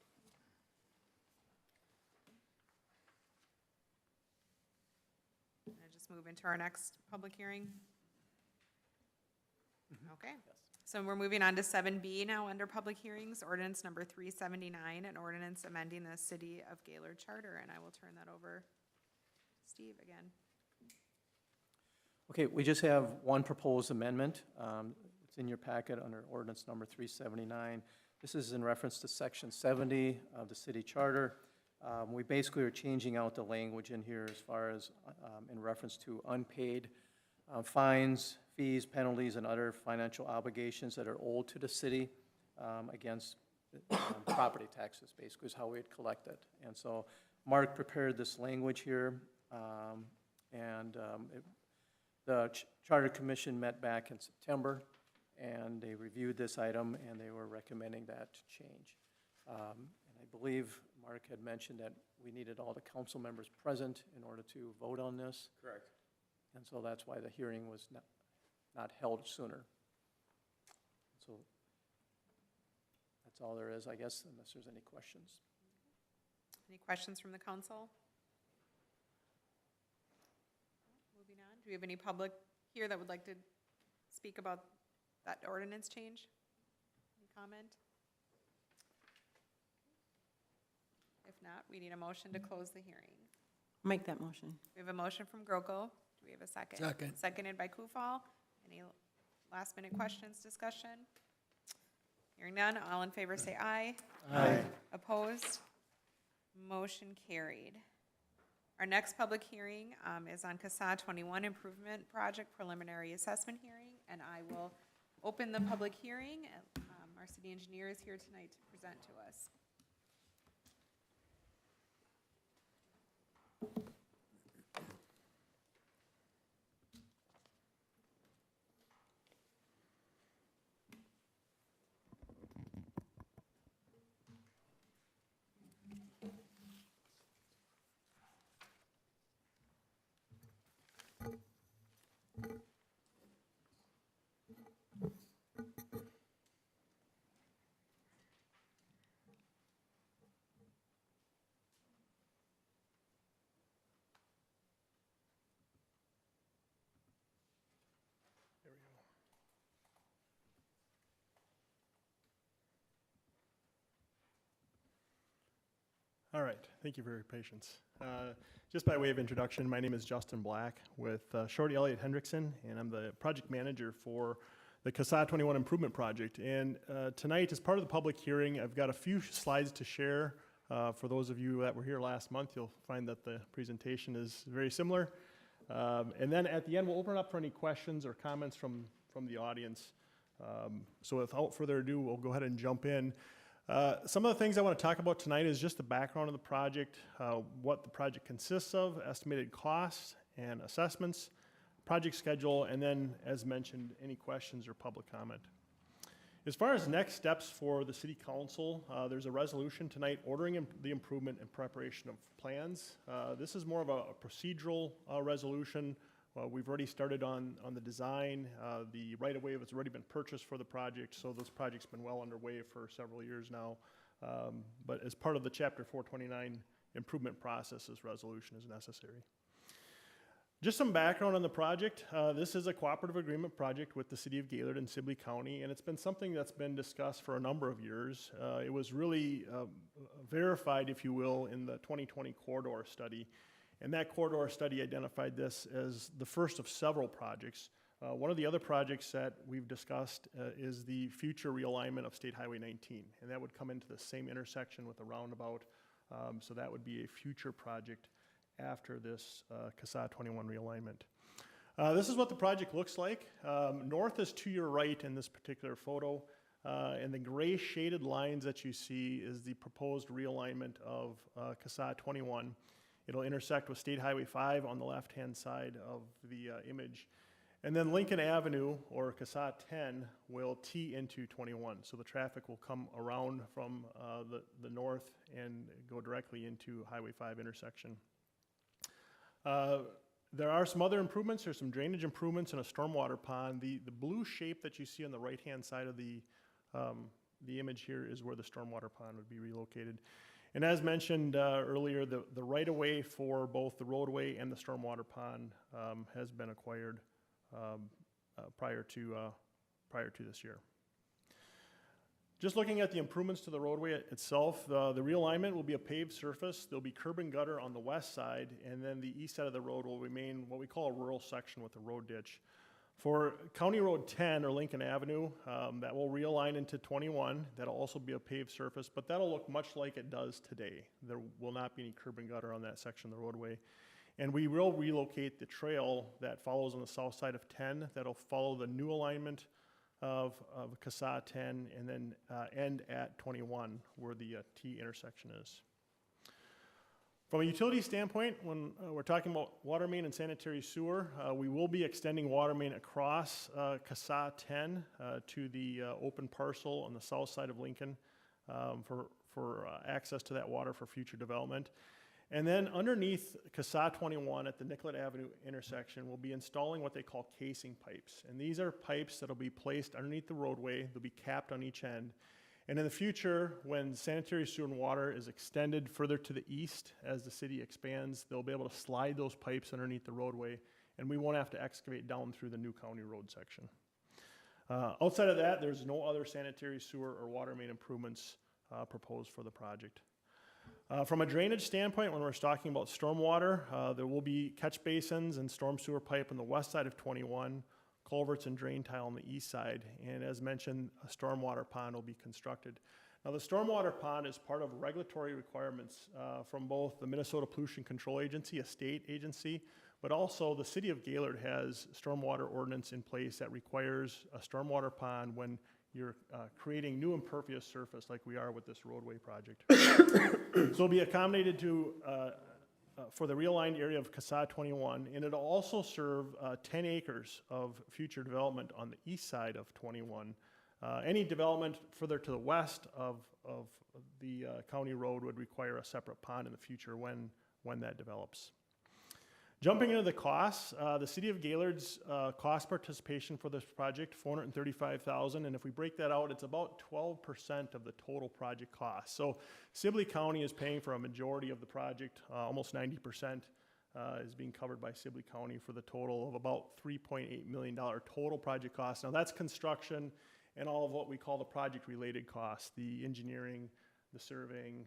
Can I just move into our next public hearing? Okay. So we're moving on to 7B now under public hearings, ordinance number 379, an ordinance amending the City of Gaylord Charter, and I will turn that over to Steve again. Okay, we just have one proposed amendment. It's in your packet under ordinance number 379. This is in reference to section 70 of the city charter. We basically are changing out the language in here as far as in reference to unpaid fines, fees, penalties, and other financial obligations that are owed to the city against property taxes, basically is how we'd collect it. And so Mark prepared this language here, the Charter Commission met back in September, and they reviewed this item, and they were recommending that change. And I believe Mark had mentioned that we needed all the council members present in order to vote on this. Correct. And so that's why the hearing was not held sooner. So that's all there is, I guess, unless there's any questions. Any questions from the council? Moving on, do we have any public here that would like to speak about that ordinance change? Any comment? If not, we need a motion to close the hearing. Make that motion. We have a motion from Groko. Do we have a second? Second. Seconded by Kufal. Any last minute questions, discussion? Hearing none, all in favor say aye. Aye. Opposed? Motion carried. Our next public hearing is on CASA 21 Improvement Project Preliminary Assessment Hearing, and I will open the public hearing. Our city engineer is here tonight to present to us. All right, thank you for your patience. Just by way of introduction, my name is Justin Black with Shorty Elliott Hendrickson, and I'm the project manager for the CASA 21 Improvement Project. And tonight, as part of the public hearing, I've got a few slides to share. For those of you that were here last month, you'll find that the presentation is very similar. And then at the end, we'll open it up for any questions or comments from the audience. So without further ado, we'll go ahead and jump in. Some of the things I want to talk about tonight is just the background of the project, what the project consists of, estimated costs and assessments, project schedule, and then, as mentioned, any questions or public comment. As far as next steps for the City Council, there's a resolution tonight ordering the improvement and preparation of plans. This is more of a procedural resolution. We've already started on the design. The right-of-way has already been purchased for the project, so this project's been well underway for several years now. But as part of the Chapter 429 improvement process, this resolution is necessary. Just some background on the project. This is a cooperative agreement project with the City of Gaylord and Sibley County, and it's been something that's been discussed for a number of years. It was really verified, if you will, in the 2020 corridor study. And that corridor study identified this as the first of several projects. One of the other projects that we've discussed is the future realignment of State Highway 19, and that would come into the same intersection with a roundabout. So that would be a future project after this CASA 21 realignment. This is what the project looks like. North is to your right in this particular photo, and the gray shaded lines that you see is the proposed realignment of CASA 21. It'll intersect with State Highway 5 on the left-hand side of the image. And then Lincoln Avenue, or CASA 10, will tee into 21. So the traffic will come around from the north and go directly into Highway 5 intersection. There are some other improvements. There's some drainage improvements and a stormwater pond. The blue shape that you see on the right-hand side of the image here is where the stormwater pond would be relocated. And as mentioned earlier, the right-of-way for both the roadway and the stormwater pond has been acquired prior to this year. Just looking at the improvements to the roadway itself, the realignment will be a paved surface. There'll be curb and gutter on the west side, and then the east side of the road will remain what we call a rural section with a road ditch. For County Road 10, or Lincoln Avenue, that will realign into 21. That'll also be a paved surface, but that'll look much like it does today. There will not be any curb and gutter on that section of the roadway. And we will relocate the trail that follows on the south side of 10. That'll follow the new alignment of CASA 10 and then end at 21, where the T intersection is. From a utility standpoint, when we're talking about water main and sanitary sewer, we will be extending water main across CASA 10 to the open parcel on the south side of Lincoln for access to that water for future development. And then underneath CASA 21 at the Nicollet Avenue intersection, we'll be installing what they call casing pipes. And these are pipes that'll be placed underneath the roadway. They'll be capped on each end. And in the future, when sanitary sewer and water is extended further to the east as the city expands, they'll be able to slide those pipes underneath the roadway, and we won't have to excavate down through the new county road section. Outside of that, there's no other sanitary sewer or water main improvements proposed for the project. From a drainage standpoint, when we're talking about stormwater, there will be catch basins and storm sewer pipe on the west side of 21, culverts and drain tile on the east side, and as mentioned, a stormwater pond will be constructed. Now, the stormwater pond is part of regulatory requirements from both the Minnesota Pollution Control Agency, a state agency, but also the City of Gaylord has stormwater ordinance in place that requires a stormwater pond when you're creating new impervious surface like we are with this roadway project. So it'll be accommodated to for the realigned area of CASA 21, and it'll also serve 10 acres of future development on the east side of 21. Any development further to the west of the county road would require a separate pond in the future when that develops. Jumping into the costs, the City of Gaylord's cost participation for this project, $435,000, and if we break that out, it's about 12% of the total project cost. So Sibley County is paying for a majority of the project, almost 90% is being covered by Sibley County for the total of about $3.8 million total project cost. Now that's construction and all of what we call the project-related costs, the engineering, the surveying.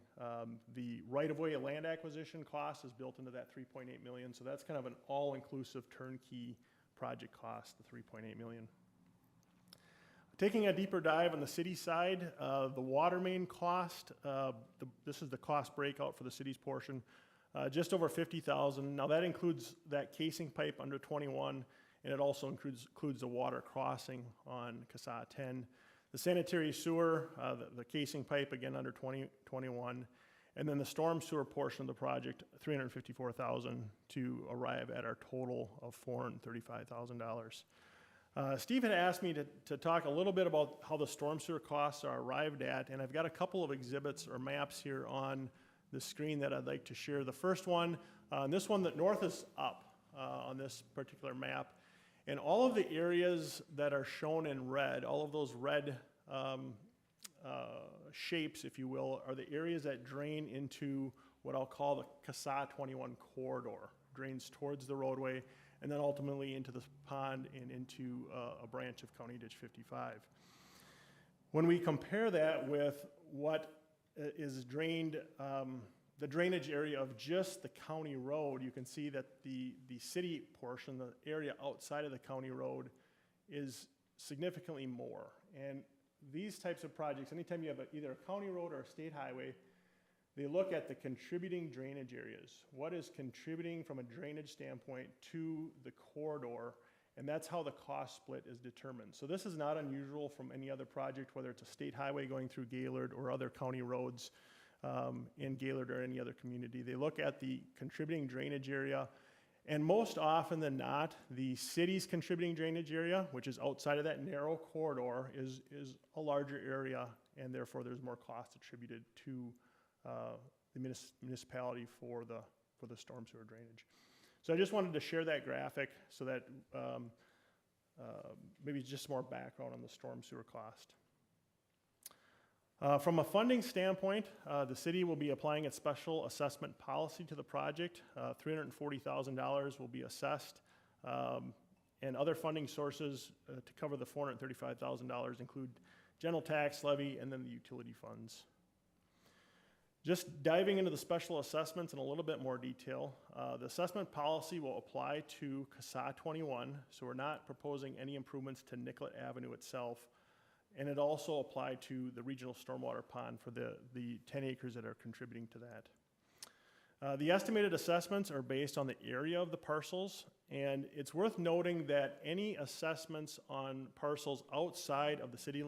The right-of-way land acquisition cost is built into that 3.8 million, so that's kind of an all-inclusive turnkey project cost, the 3.8 million. Taking a deeper dive on the city side, the water main cost, this is the cost breakout for the city's portion, just over 50,000. Now that includes that casing pipe under 21, and it also includes the water crossing on CSAH 10. The sanitary sewer, the casing pipe, again, under 21, and then the storm sewer portion of the project, $354,000 to arrive at our total of $435,000. Steve had asked me to talk a little bit about how the storm sewer costs are arrived at, and I've got a couple of exhibits or maps here on the screen that I'd like to share. The first one, this one, the north is up on this particular map, and all of the areas that are shown in red, all of those red shapes, if you will, are the areas that drain into what I'll call the CSAH 21 corridor. Drains towards the roadway, and then ultimately into the pond and into a branch of County Ditch 55. When we compare that with what is drained, the drainage area of just the county road, you can see that the city portion, the area outside of the county road, is significantly more. And these types of projects, anytime you have either a county road or a state highway, they look at the contributing drainage areas. What is contributing from a drainage standpoint to the corridor, and that's how the cost split is determined. So this is not unusual from any other project, whether it's a state highway going through Gaylord or other county roads in Gaylord or any other community. They look at the contributing drainage area, and most often than not, the city's contributing drainage area, which is outside of that narrow corridor, is a larger area, and therefore there's more cost attributed to the municipality for the storm sewer drainage. So I just wanted to share that graphic so that maybe just more background on the storm sewer cost. From a funding standpoint, the city will be applying its special assessment policy to the project. $340,000 will be assessed, and other funding sources to cover the $435,000 include general tax levy and then the utility funds. Just diving into the special assessments in a little bit more detail, the assessment policy will apply to CSAH 21, so we're not proposing any improvements to Nicollet Avenue itself, and it also applied to the regional stormwater pond for the 10 acres that are contributing to that. The estimated assessments are based on the area of the parcels, and it's worth noting that any assessments on parcels outside of the city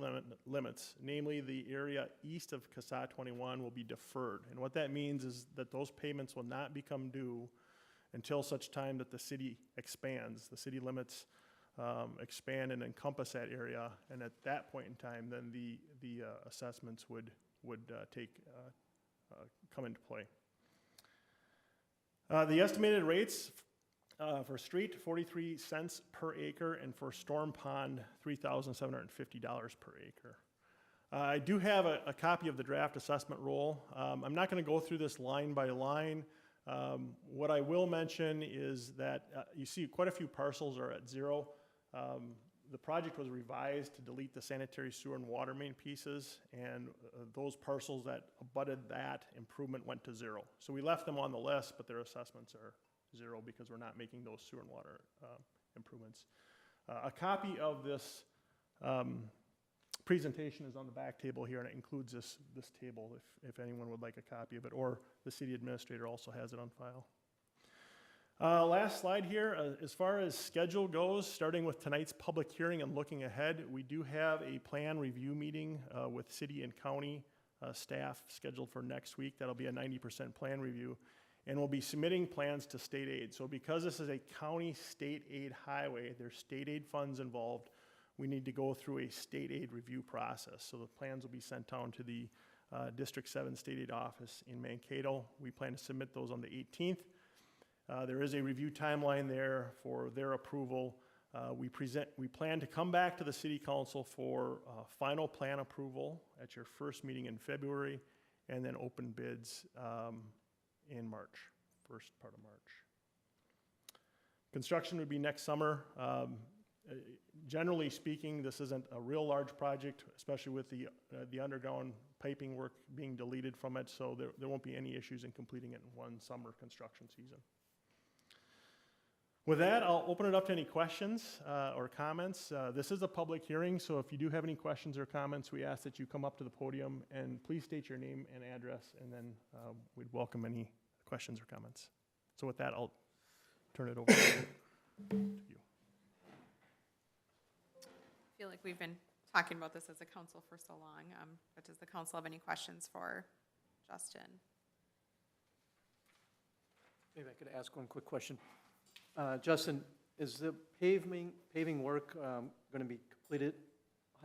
limits, namely the area east of CSAH 21, will be deferred. And what that means is that those payments will not become due until such time that the city expands. The city limits expand and encompass that area, and at that point in time, then the assessments would come into play. The estimated rates for street, 43 cents per acre, and for storm pond, $3,750 per acre. I do have a copy of the draft assessment roll. I'm not going to go through this line by line. What I will mention is that you see quite a few parcels are at zero. The project was revised to delete the sanitary sewer and water main pieces, and those parcels that abutted that improvement went to zero. So we left them on the list, but their assessments are zero because we're not making those sewer and water improvements. A copy of this presentation is on the back table here, and it includes this table if anyone would like a copy of it, or the city administrator also has it on file. Last slide here, as far as schedule goes, starting with tonight's public hearing and looking ahead, we do have a plan review meeting with city and county staff scheduled for next week. That'll be a 90% plan review, and we'll be submitting plans to state aid. So because this is a county state aid highway, there's state aid funds involved, we need to go through a state aid review process. So the plans will be sent down to the District 7 State Aid Office in Mankato. We plan to submit those on the 18th. There is a review timeline there for their approval. We plan to come back to the City Council for final plan approval at your first meeting in February, and then open bids in March, first part of March. Construction would be next summer. Generally speaking, this isn't a real large project, especially with the underground piping work being deleted from it, so there won't be any issues in completing it in one summer construction season. With that, I'll open it up to any questions or comments. This is a public hearing, so if you do have any questions or comments, we ask that you come up to the podium and please state your name and address, and then we'd welcome any questions or comments. So with that, I'll turn it over to you. I feel like we've been talking about this as a council for so long, but does the council have any questions for Justin? Maybe I could ask one quick question. Justin, is the paving work going to be completed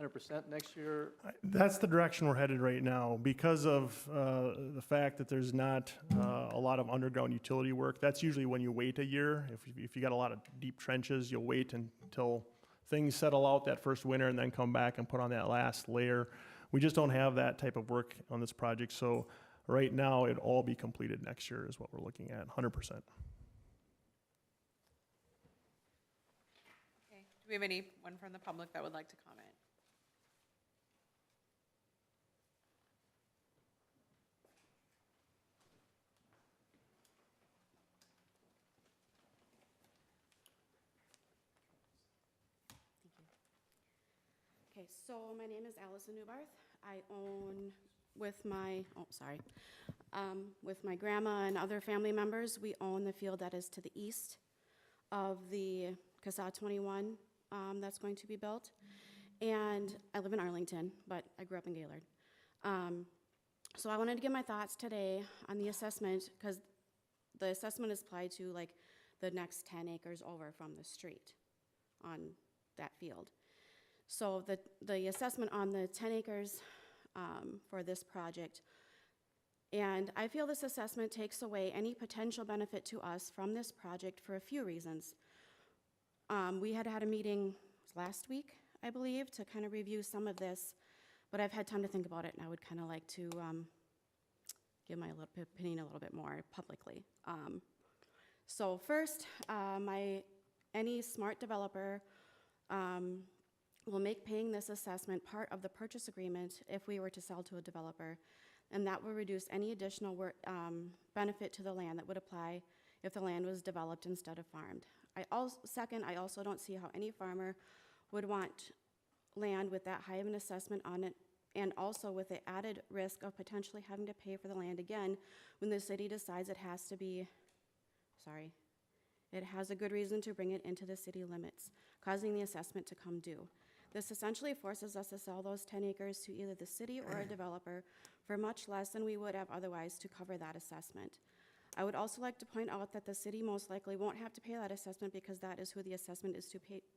100% next year? That's the direction we're headed right now. Because of the fact that there's not a lot of underground utility work, that's usually when you wait a year. If you got a lot of deep trenches, you'll wait until things settle out that first winter and then come back and put on that last layer. We just don't have that type of work on this project. So right now, it'll all be completed next year is what we're looking at, 100%. Okay, do we have anyone from the public that would like to comment? Okay, so my name is Allison Newbarth. I own with my, with my grandma and other family members, we own the field that is to the east of the CASA 21 that's going to be built. And I live in Arlington, but I grew up in Gaylord. So I wanted to give my thoughts today on the assessment, because the assessment is applied to like the next 10 acres over from the street on that field. So the assessment on the 10 acres for this project, and I feel this assessment takes away any potential benefit to us from this project for a few reasons. We had a meeting last week, I believe, to kind of review some of this, but I've had time to think about it, and I would kind of like to give my opinion a little bit more publicly. So first, any smart developer will make paying this assessment part of the purchase agreement if we were to sell to a developer, and that will reduce any additional benefit to the land that would apply if the land was developed instead of farmed. I also don't see how any farmer would want land with that high of an assessment on it, and also with the added risk of potentially having to pay for the land again when the city decides it has a good reason to bring it into the city limits, causing the assessment to come due. This essentially forces us to sell those 10 acres to either the city or a developer for much less than we would have otherwise to cover that assessment. I would also like to point out that the city most likely won't have to pay that assessment because that is who the assessment is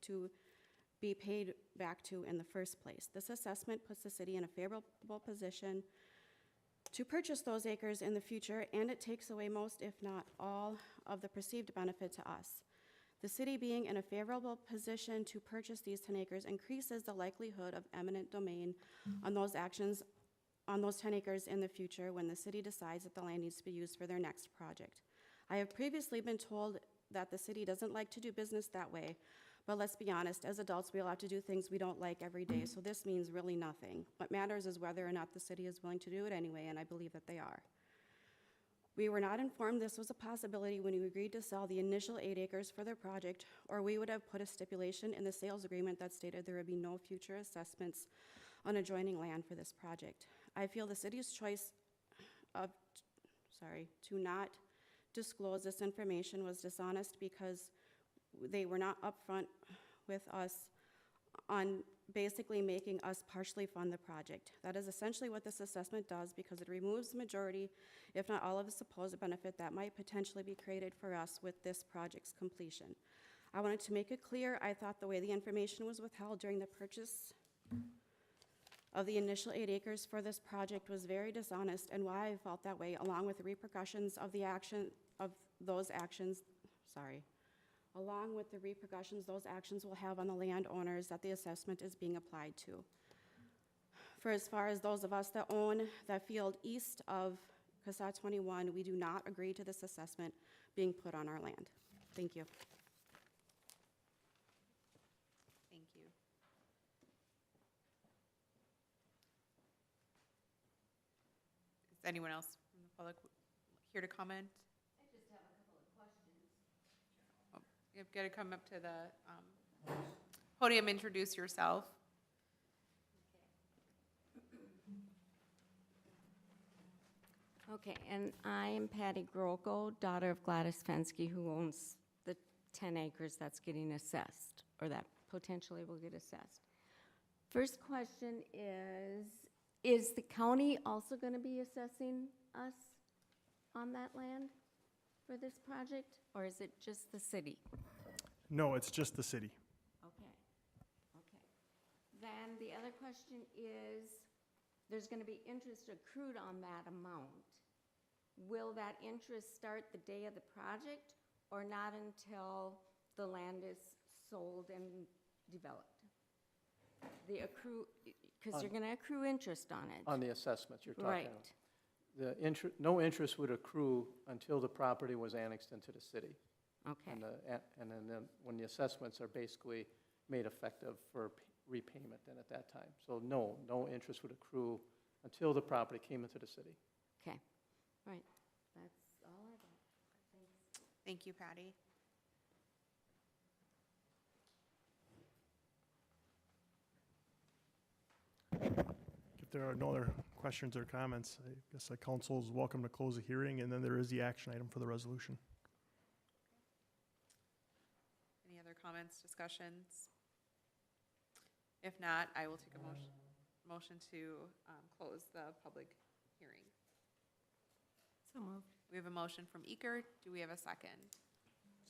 to be paid back to in the first place. This assessment puts the city in a favorable position to purchase those acres in the future, and it takes away most, if not all, of the perceived benefit to us. The city being in a favorable position to purchase these 10 acres increases the likelihood of eminent domain on those 10 acres in the future when the city decides that the land needs to be used for their next project. I have previously been told that the city doesn't like to do business that way, but let's be honest, as adults, we all have to do things we don't like every day, so this means really nothing. What matters is whether or not the city is willing to do it anyway, and I believe that they are. We were not informed this was a possibility when we agreed to sell the initial 8 acres for their project, or we would have put a stipulation in the sales agreement that stated there would be no future assessments on adjoining land for this project. I feel the city's choice to not disclose this information was dishonest because they were not upfront with us on basically making us partially fund the project. That is essentially what this assessment does because it removes the majority, if not all of the supposed benefit that might potentially be created for us with this project's completion. I wanted to make it clear I thought the way the information was withheld during the purchase of the initial 8 acres for this project was very dishonest, and why I felt that way, along with the repercussions of those actions will have on the landowners that the assessment is being applied to. For as far as those of us that own that field east of CASA 21, we do not agree to this assessment being put on our land. Thank you. Is anyone else from the public here to comment? I just have a couple of questions. You've got to come up to the podium, introduce yourself. Okay, and I'm Patty Groko, daughter of Gladys Fensky, who owns the 10 acres that's getting assessed, or that potentially will get assessed. First question is the county also going to be assessing us on that land for this project, or is it just the city? No, it's just the city. Okay, okay. Then the other question is, there's going to be interest accrued on that amount. Will that interest start the day of the project or not until the land is sold and developed? The accrue, because you're going to accrue interest on it. On the assessments you're talking Right. about. No interest would accrue until the property was annexed into the city. Okay, And then when the assessments are basically made effective for repayment then at that time. So no interest would accrue until the property came into the city. okay, right. That's all I got. Thanks. Thank you, Patty. If there are no other questions or comments, I guess the council is welcome to close the hearing, and then there is the action item for the resolution. Any other comments, discussions? If not, I will take a motion to close the public hearing. So moved. We have a motion from Eker. Do we have a second?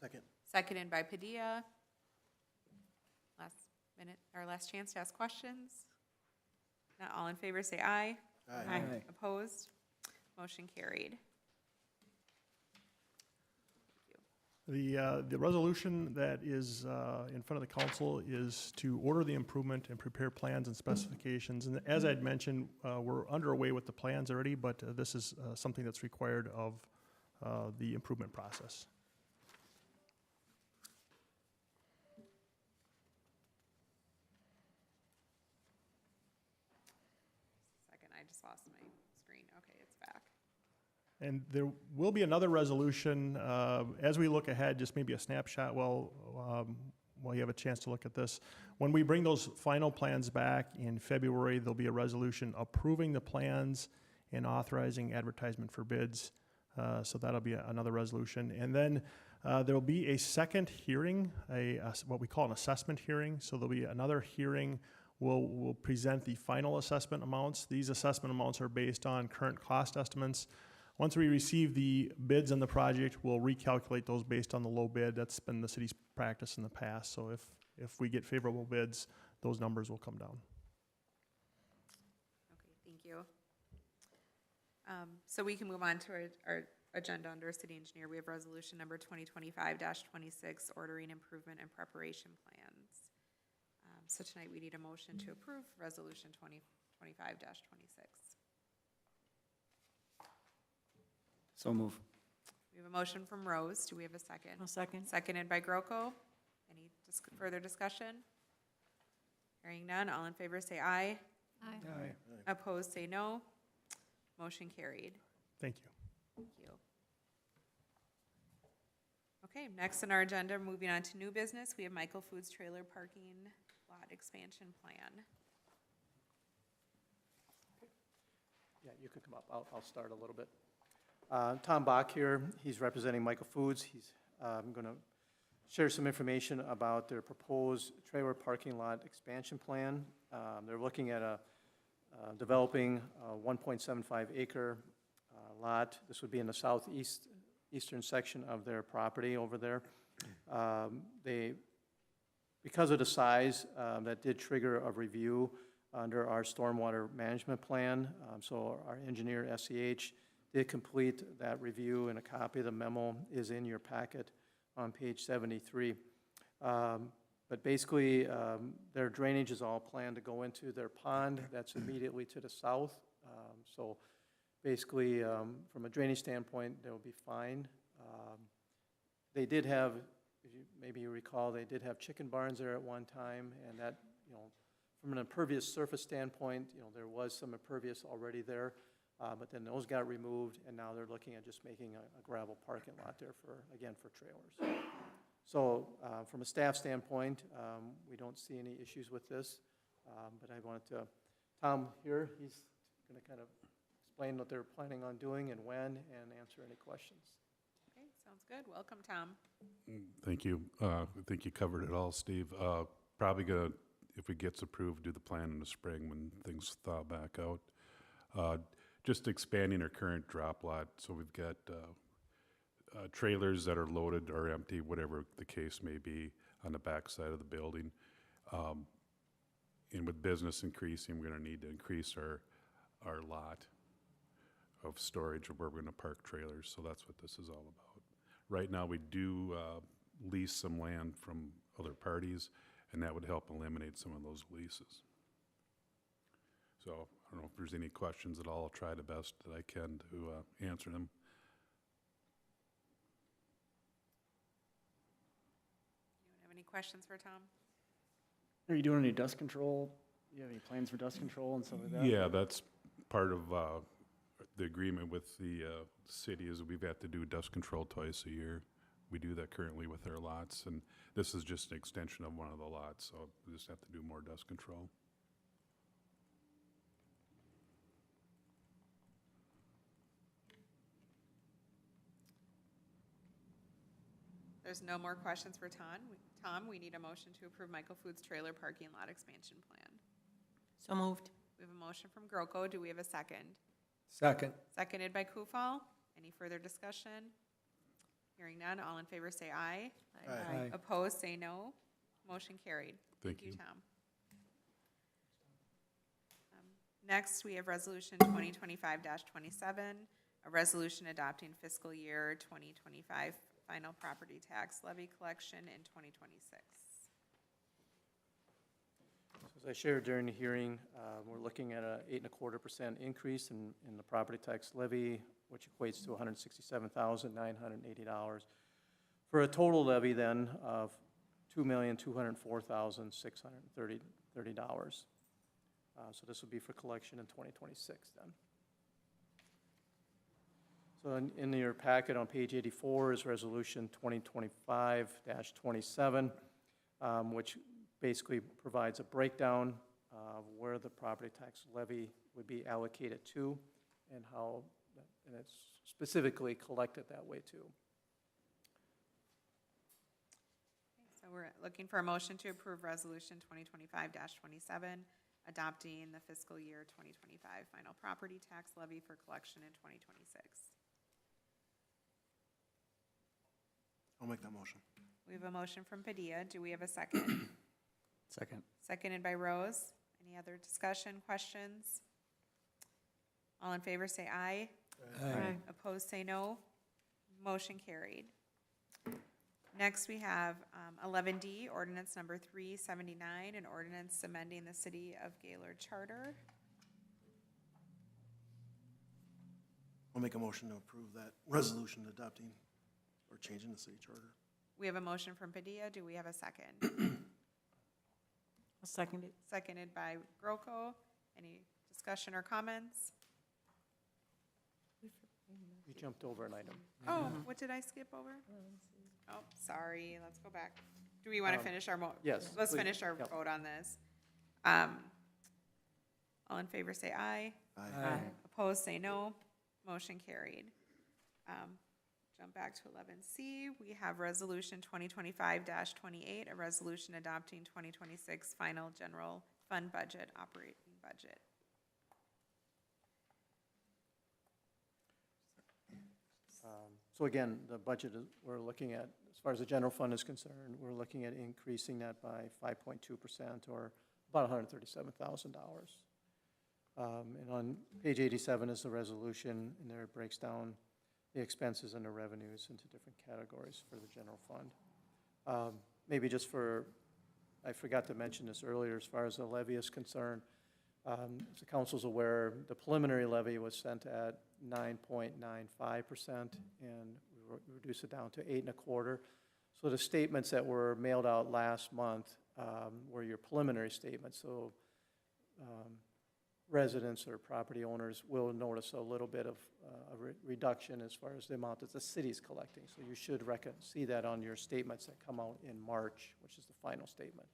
Second. Seconded by Padilla. Last minute, our last chance to ask questions. Not all in favor, say aye. Aye. Opposed? Motion carried. The resolution that is in front of the council is to order the improvement and prepare plans and specifications. And as I'd mentioned, we're underway with the plans already, but this is something that's required of the improvement process. Second, I just lost my screen. Okay, it's back. And there will be another resolution, as we look ahead, just maybe a snapshot while you have a chance to look at this. When we bring those final plans back in February, there'll be a resolution approving the plans and authorizing advertisement for bids. So that'll be another resolution. And then there'll be a second hearing, what we call an assessment hearing. So there'll be another hearing. We'll present the final assessment amounts. These assessment amounts are based on current cost estimates. Once we receive the bids on the project, we'll recalculate those based on the low bid. That's been the city's practice in the past. So if we get favorable bids, those numbers will come down. Okay, thank you. So we can move on to our agenda under city engineer. We have resolution number 2025-26, ordering improvement and preparation plans. So tonight we need a motion to approve resolution 2025-26. So move. We have a motion from Rose. Do we have a second? I'll second. Seconded by Groko. Any further discussion? Hearing none, all in favor say aye. Aye. Opposed, say no. Motion carried. Thank you. Thank you. Okay, next on our agenda, moving on to new business, we have Michael Foods trailer parking lot expansion plan. Yeah, you can come up. I'll start a little bit. Tom Bach here. He's representing Michael Foods. He's going to share some information about their proposed trailer parking lot expansion plan. They're looking at developing a 1.75 acre lot. This would be in the southeastern section of their property over there. Because of the size, that did trigger a review under our stormwater management plan. So our engineer, SEH, did complete that review, and a copy of the memo is in your packet on page 73. But basically, their drainage is all planned to go into their pond that's immediately to the south. So basically, from a drainage standpoint, they'll be fine. They did have, maybe you recall, they did have chicken barns there at one time, and that, from an impervious surface standpoint, there was some impervious already there. but then those got removed, and now they're looking at just making a gravel parking lot there for, again, for trailers. So from a staff standpoint, we don't see any issues with this, but I wanted to, Tom here, he's going to kind of explain what they're planning on doing and when, and answer any questions. Okay, sounds good. Welcome, Tom. Thank you. I think you covered it all, Steve. Probably gonna, if it gets approved, do the plan in the spring when things thaw back out. Just expanding our current drop lot, so we've got trailers that are loaded or empty, whatever the case may be, on the back side of the building. And with business increasing, we're gonna need to increase our lot of storage where we're gonna park trailers, so that's what this is all about. Right now, we do lease some land from other parties, and that would help eliminate some of those leases. So I don't know if there's any questions at all. I'll try the best that I can to answer them. Anyone have any questions for Tom? Are you doing any dust control? Do you have any plans for dust control and stuff like that? Yeah, that's part of the agreement with the city is we've had to do dust control twice a year. We do that currently with our lots, and this is just an extension of one of the lots, so we just have to do more dust control. There's no more questions for Tom. Tom, we need a motion to approve Michael Foods trailer parking lot expansion plan. So moved. We have a motion from Groko. Do we have a second? Second. Seconded by Kufal. Any further discussion? Hearing none, all in favor say aye. Aye. Opposed, say no. Motion carried. Thank you. Tom. Next, we have Resolution 2025-27, a resolution adopting fiscal year 2025 final property tax levy collection in 2026. As I shared during the hearing, we're looking at a 8.25% increase in the property tax levy, which equates to $167,980, for a total levy then of $2,204,630. So this will be for collection in 2026 then. So in your packet on page 84 is Resolution 2025-27, which basically provides a breakdown of where the property tax levy would be allocated to and how, and it's specifically collected that way too. So we're looking for a motion to approve Resolution 2025-27, adopting the fiscal year 2025 final property tax levy for collection in 2026. I'll make that motion. We have a motion from Padilla. Do we have a second? Second. Seconded by Rose. Any other discussion, questions? All in favor say aye. Aye. Opposed say no. Motion carried. Next, we have 11D, ordinance number 379, an ordinance amending the City of Gaylord Charter. I'll make a motion to approve that resolution adopting or changing the city charter. We have a motion from Padilla. Do we have a second? I'll second it. Seconded by Groko. Any discussion or comments? You jumped over an item. Oh, what did I skip over? Oh, sorry. Let's go back. Do we want to finish our Yes, Let's please. finish our Yep. vote on this. All in favor say aye. Aye. Opposed, say no. Motion carried. Jump back to 11C. We have Resolution 2025-28, a resolution adopting 2026 final general fund budget, operating budget. So again, the budget, we're looking at, as far as the general fund is concerned, we're looking at increasing that by 5.2%, or about $137,000. And on page 87 is the resolution, and there it breaks down the expenses and the revenues into different categories for the general fund. Maybe just for, I forgot to mention this earlier, as far as the levy is concerned, as the council's aware, the preliminary levy was sent at 9.95%, and we reduced it down to 8.25%. So the statements that were mailed out last month were your preliminary statements. So residents or property owners will notice a little bit of a reduction as far as the amount that the city's collecting. So you should see that on your statements that come out in March, which is the final statement.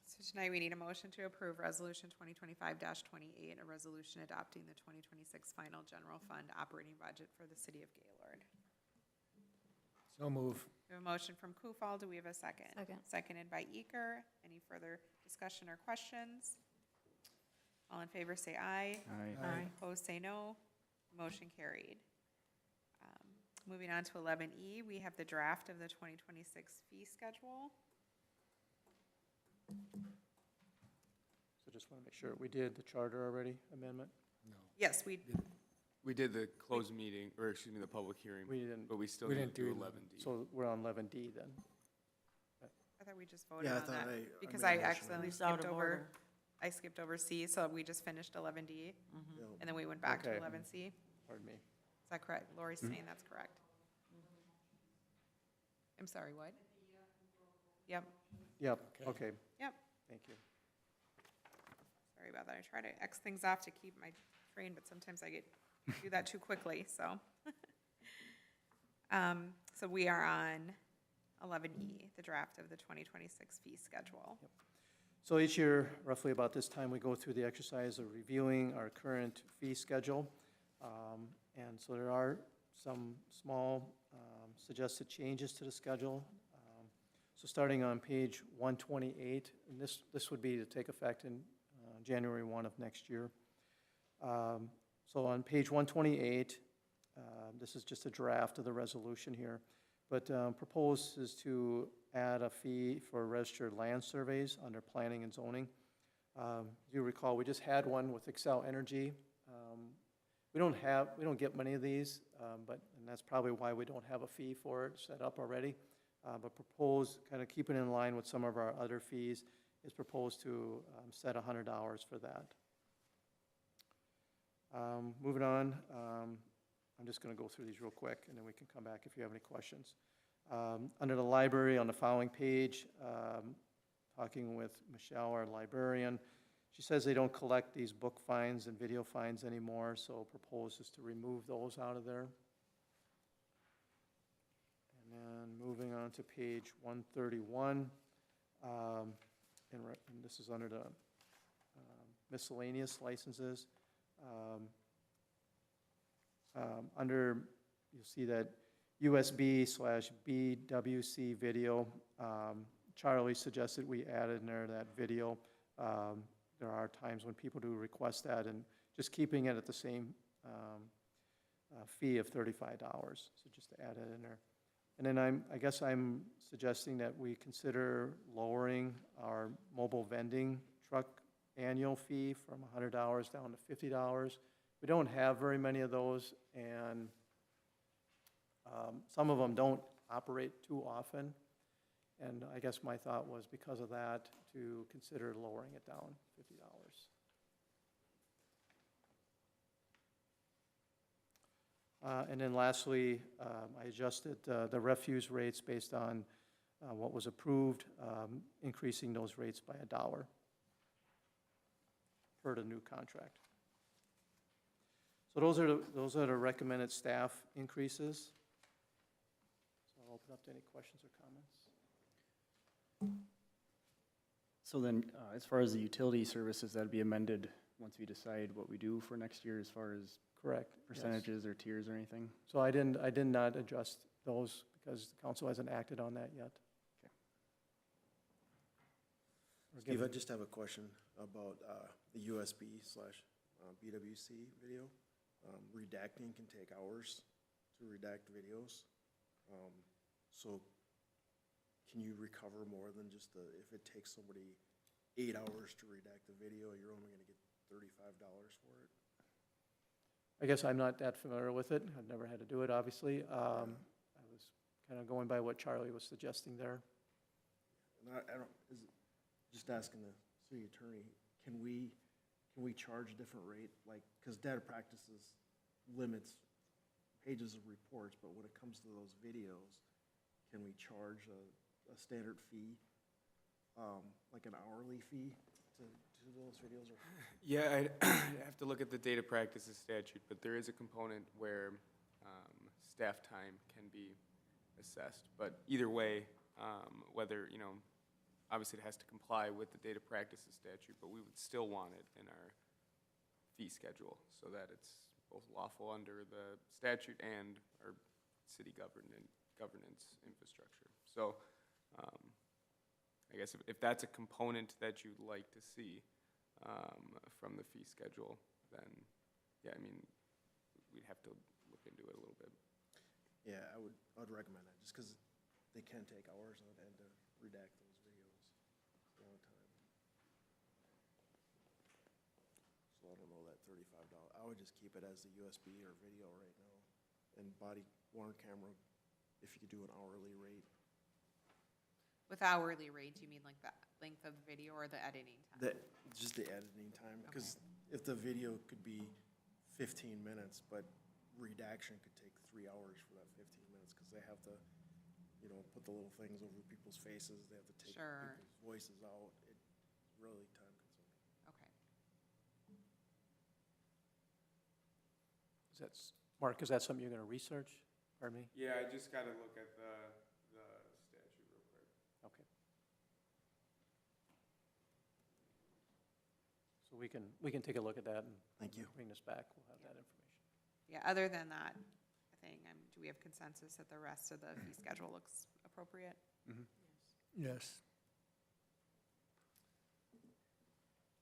So tonight, we need a motion to approve Resolution 2025-28, a resolution adopting the 2026 final general fund operating budget for the city of Gaylord. So move. We have a motion from Kufal. Do we have a second? Second. Seconded by Eker. Any further discussion or questions? All in favor say aye. Aye. Opposed say no. Motion carried. Moving on to 11E, we have the draft of the 2026 fee schedule. So just want to make sure, we did the charter already amendment? Yes, we, We did the closed meeting, or excuse me, the public hearing, We didn't, but we still we need to didn't do do 11D. so we're on 11D then. I thought we just voted Yeah, I on thought that. I Because made a I motion. accidentally It's out skipped of over, order. I skipped over C, so we just finished 11D, You know, and then we went back to Okay. 11C. Pardon me. Is that correct? Lori's saying that's correct. I'm sorry, what? Yep, Yep, okay, yep. thank you. Sorry about that. I try to X things off to keep my train, but sometimes I do that too quickly, so. So we are on 11E, the draft of the 2026 fee schedule. So each year, roughly about this time, we go through the exercise of reviewing our current fee schedule. And so there are some small suggested changes to the schedule. So starting on page 128, and this would be to take effect in January 1 of next year. So on page 128, this is just a draft of the resolution here, but proposes to add a fee for registered land surveys under planning and zoning. You recall, we just had one with Excel Energy. We don't get many of these, and that's probably why we don't have a fee for it set up already. But propose, kind of keeping in line with some of our other fees, is proposed to set $100 for that. Moving on, I'm just going to go through these real quick, and then we can come back if you have any questions. Under the library, on the following page, talking with Michelle, our librarian, she says they don't collect these book fines and video fines anymore, so proposes to remove those out of there. And then moving on to page 131, and this is under the miscellaneous licenses. Under, you'll see that USB/BWC video, Charlie suggested we added in there that video. There are times when people do request that, and just keeping it at the same fee of $35, so just to add it in there. And then I guess I'm suggesting that we consider lowering our mobile vending truck annual fee from $100 down to $50. We don't have very many of those, and some of them don't operate too often. And I guess my thought was, because of that, to consider lowering it down $50. And then lastly, I adjusted the refuse rates based on what was approved, increasing those rates by $1 per the new contract. So those are the recommended staff increases. So I'll open up to any questions or comments. So then, as far as the utility services, that'd be amended once we decide what we do for next year as far as Correct. yes. percentages or tiers or anything? So I did not adjust those because the council hasn't acted on that yet. We're Steve, I given- just have a question about the USB/BWC video. Redacting can take hours to redact videos. So can you recover more than just if it takes somebody 8 hours to redact the video, you're only gonna get $35 for it? I guess I'm not that familiar with it. I've never had to do it, obviously. I was kind of going by what Charlie was suggesting there. And I don't, just asking the city attorney, can we charge a different rate? Like, because data practices limits pages of reports, but when it comes to those videos, can we charge a standard fee like an hourly fee to do those videos or? Yeah, I'd have to look at the data practices statute, but there is a component where staff time can be assessed. But either way, whether, obviously it has to comply with the data practices statute, but we would still want it in our fee schedule so that it's both lawful under the statute and our city governance infrastructure. So I guess if that's a component that you'd like to see from the fee schedule, then, yeah, I mean, we'd have to look into it a little bit. Yeah, I'd recommend that, just because they can take hours on end to redact those videos. It's a long time. So I don't know, that $35, I would just keep it as the USB or video right now. And body worn camera, if you could do an hourly rate. With hourly rate, do you mean like the length of the video or the editing time? Just the editing time, because if the video could be 15 minutes, but redaction could take 3 hours for that 15 minutes, because they have to, put the little things over people's faces, they have to take Sure. people's voices out. It's really time consuming. Okay. Mark, is that something you're going to research? Pardon me? Yeah, I just got to look at the statute real quick. Okay. So we can take a look at that and Thank you. bring this back. We'll have that information. Yeah, other than that, I think, do we have consensus that the rest of the fee schedule looks appropriate? Yes.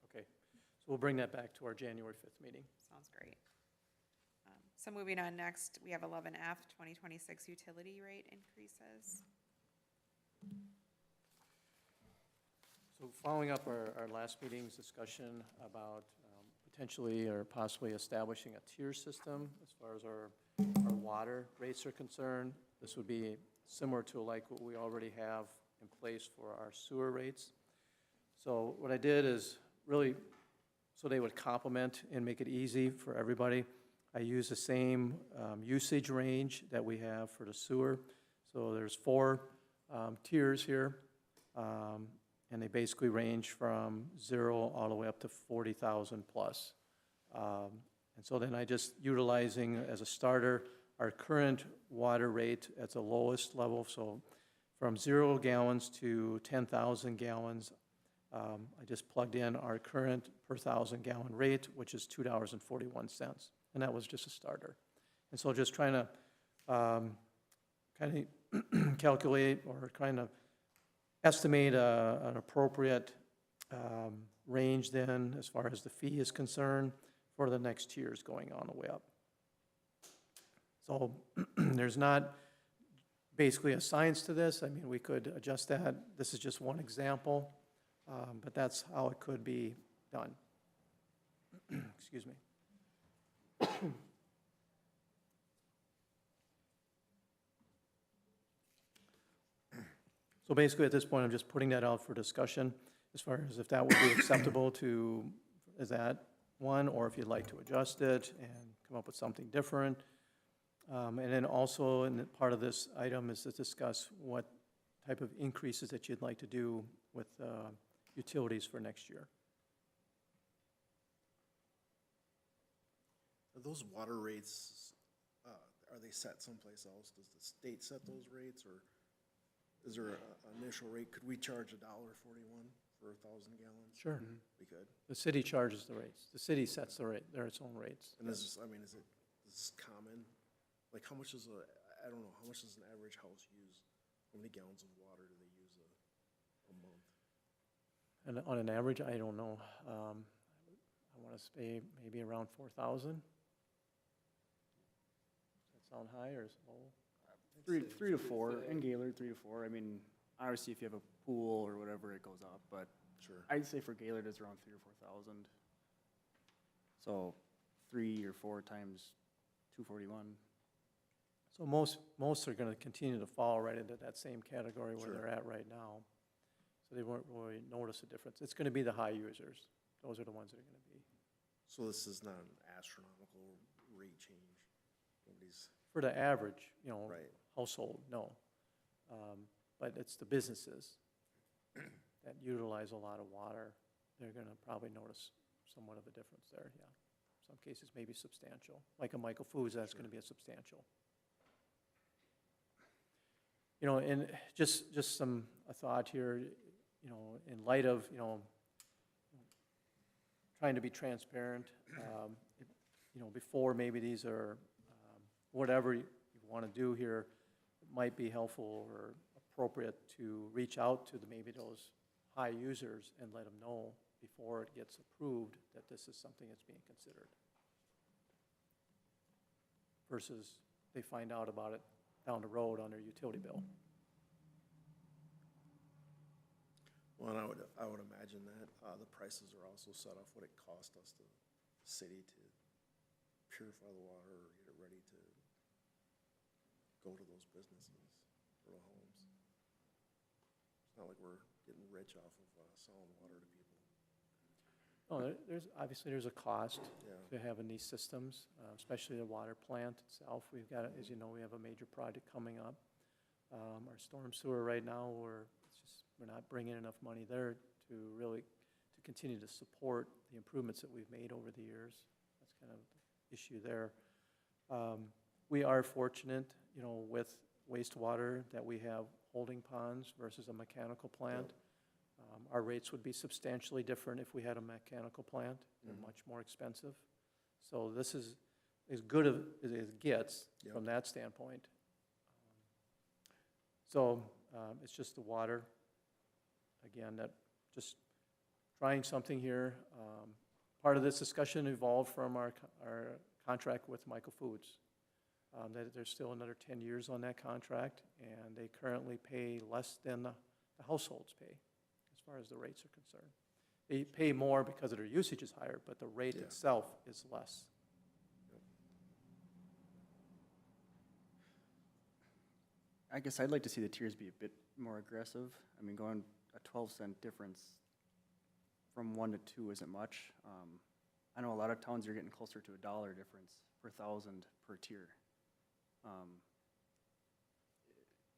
Okay. So we'll bring that back to our January 5th meeting. Sounds great. So moving on, next, we have 11F, 2026 utility rate increases. So following up our last meeting's discussion about potentially or possibly establishing a tier system as far as our water rates are concerned, this would be similar to like what we already have in place for our sewer rates. So what I did is really, so they would complement and make it easy for everybody, I use the same usage range that we have for the sewer. So there's 4 tiers here, and they basically range from 0 all the way up to 40,000 plus. And so then I just utilizing as a starter our current water rate at the lowest level, so from 0 gallons to 10,000 gallons, I just plugged in our current per 1,000 gallon rate, which is $2.41. And that was just a starter. And so just trying to kind of calculate or kind of estimate an appropriate range then as far as the fee is concerned for the next tiers going on the way up. So there's not basically a science to this. I mean, we could adjust that. This is just one example, but that's how it could be done. Excuse me. So basically, at this point, I'm just putting that out for discussion as far as if that would be acceptable to, is that one, or if you'd like to adjust it and come up with something different. And then also, in part of this item is to discuss what type of increases that you'd like to do with utilities for next year. Are those water rates, are they set someplace else? Does the state set those rates, or is there an initial rate? Could we charge $1.41 for 1,000 gallons? Sure. We could. The city charges the rates. The city sets the rate, they're its own rates. And is this, is this common? Like, how much does I don't know, how much does an average house use? How many gallons of water do they use a month? And on an average, I don't know. I want to say maybe around 4,000. Does that sound high or is it low? 3 to 4, in Gaylord, 3 to 4. I mean, obviously, if you have a pool or whatever, it goes up, but Sure. I'd say for Gaylord, it's around 3 or 4,000. So 3 or 4 times 241. So most are going to continue to fall right into that same category where Sure. they're at right now. So they won't really notice a difference. It's going to be the high users. Those are the ones that are going to be. So this is not an astronomical rate change. Nobody's, For the average, right. household, no. But it's the businesses. that utilize a lot of water, they're gonna probably notice somewhat of a difference there, yeah. Some cases maybe substantial, like a Michael Foods, that's gonna be a substantial. You know, and just a thought here, you know, in light of, you know, trying to be transparent, you know, before maybe these are, whatever you want to do here, it might be helpful or appropriate to reach out to maybe those high users and let them know before it gets approved that this is something that's being considered. Versus they find out about it down the road on their utility bill. Well, and I would imagine that, the prices are also set off what it cost us, the city, to purify the water or get it ready to go to those businesses or the homes. It's not like we're getting rich off of, selling water to people. Oh, obviously there's a cost Yeah. to having these systems, especially the water plant itself. We've got, as you know, we have a major project coming up. Our storm sewer right now, we're not bringing enough money there to really, to continue to support the improvements that we've made over the years. That's kind of the issue there. We are fortunate, you know, with wastewater that we have holding ponds versus a mechanical plant. Our rates would be substantially different if we had a mechanical plant. They're much more expensive. So this is as good as it gets from that standpoint. So it's just the water. Again, that just trying something here. Part of this discussion evolved from our contract with Michael Foods. That there's still another 10 years on that contract, and they currently pay less than the households pay, as far as the rates are concerned. They pay more because their usage is higher, but the rate itself is less. I guess I'd like to see the tiers be a bit more aggressive. I mean, going a 12-cent difference from 1 to 2 isn't much. I know a lot of towns are getting closer to $1 difference per 1,000 per tier.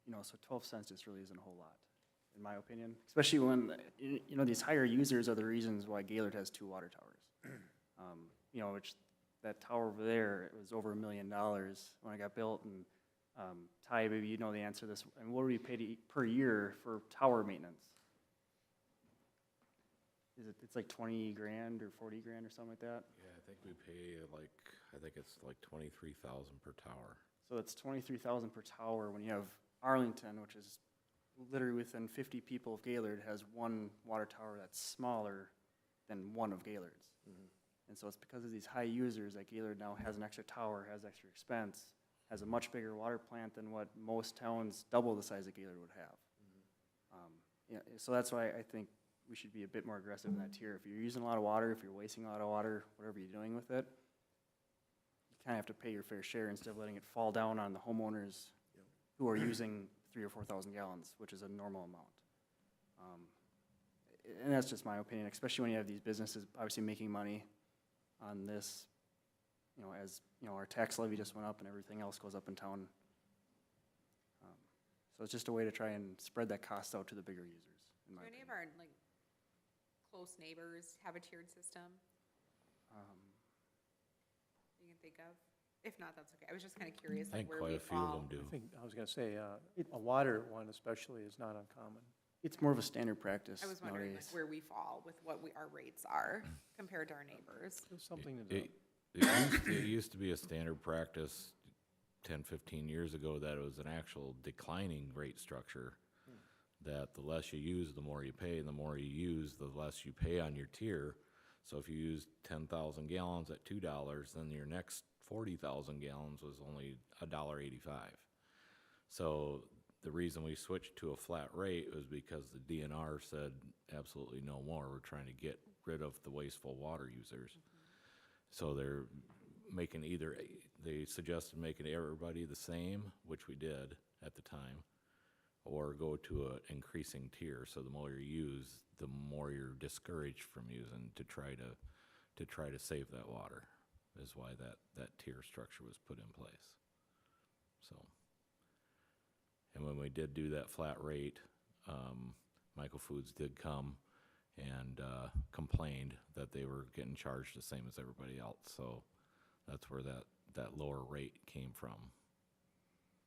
You know, so 12 cents just really isn't a whole lot, in my opinion. Especially when, you know, these higher users are the reasons why Gaylord has 2 water towers. You know, which that tower over there, it was over $1 million when it got built. And Ty, maybe you know the answer to this. And what do we pay per year for tower maintenance? It's like 20 grand or 40 grand or something like that? Yeah, I think we pay like, I think it's like 23,000 per tower. So it's 23,000 per tower when you have Arlington, which is literally within 50 people of Gaylord, has 1 water tower that's smaller than one of Gaylord's. And so it's because of these high users that Gaylord now has an extra tower, has extra expense, has a much bigger water plant than what most towns double the size of Gaylord would have. Yeah, so that's why I think we should be a bit more aggressive in that tier. If you're using a lot of water, if you're wasting a lot of water, whatever you're doing with it, you kind of have to pay your fair share instead of letting it fall down on the homeowners who are using 3,000 or 4,000 gallons, which is a normal amount. And that's just my opinion, especially when you have these businesses obviously making money on this, you know, as, you know, our tax levy just went up and everything else goes up in town. So it's just a way to try and spread that cost out to the bigger users, in my Do any opinion. of our, like, close neighbors have a tiered system you can think of? If not, that's okay. I was just kind of curious, I like, think where quite we a few of fall. them do. I was gonna say, a water one especially is not uncommon. It's more of a standard practice I was wondering, like, nowadays. where we fall with what our rates are compared to our neighbors. There's something to do. It used to be a standard practice 10, 15 years ago that it was an actual declining rate structure, that the less you use, the more you pay, and the more you use, the less you pay on your tier. So if you use 10,000 gallons at $2, then your next 40,000 gallons was only $1.85. So the reason we switched to a flat rate was because the DNR said absolutely no more. We're trying to get rid of the wasteful water users. So they're making they suggested making everybody the same, which we did at the time, or go to an increasing tier. So the more you use, the more you're discouraged from using to try to save that water, is why that tier structure was put in place. So, and when we did do that flat rate, Michael Foods did come and complained that they were getting charged the same as everybody else. So that's where that lower rate came from.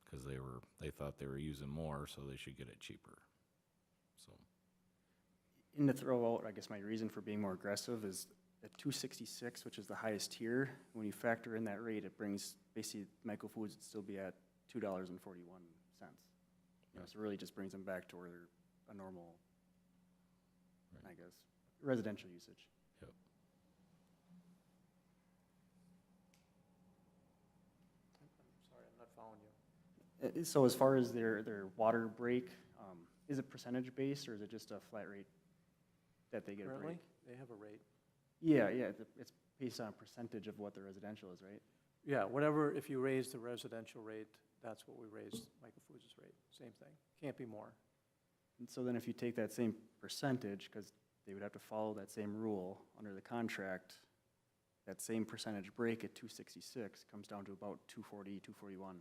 Because they thought they were using more, so they should get it cheaper. So, And to throw out, I guess my reason for being more aggressive is at 266, which is the highest tier, when you factor in that rate, it brings, basically, Michael Foods would still be at $2.41. You know, so it really just brings them back to where they're a normal, I guess, residential usage. yep. Sorry, I'm not following you. So as far as their water break, is it percentage based or is it just a flat rate that they get a break? Currently, they have a rate. Yeah, it's based on a percentage of what the residential is, right? Yeah, whatever, if you raise the residential rate, that's what we raised Michael Foods' rate, same thing, can't be more. And so then if you take that same percentage, because they would have to follow that same rule under the contract, that same percentage break at 266 comes down to about 240, 241.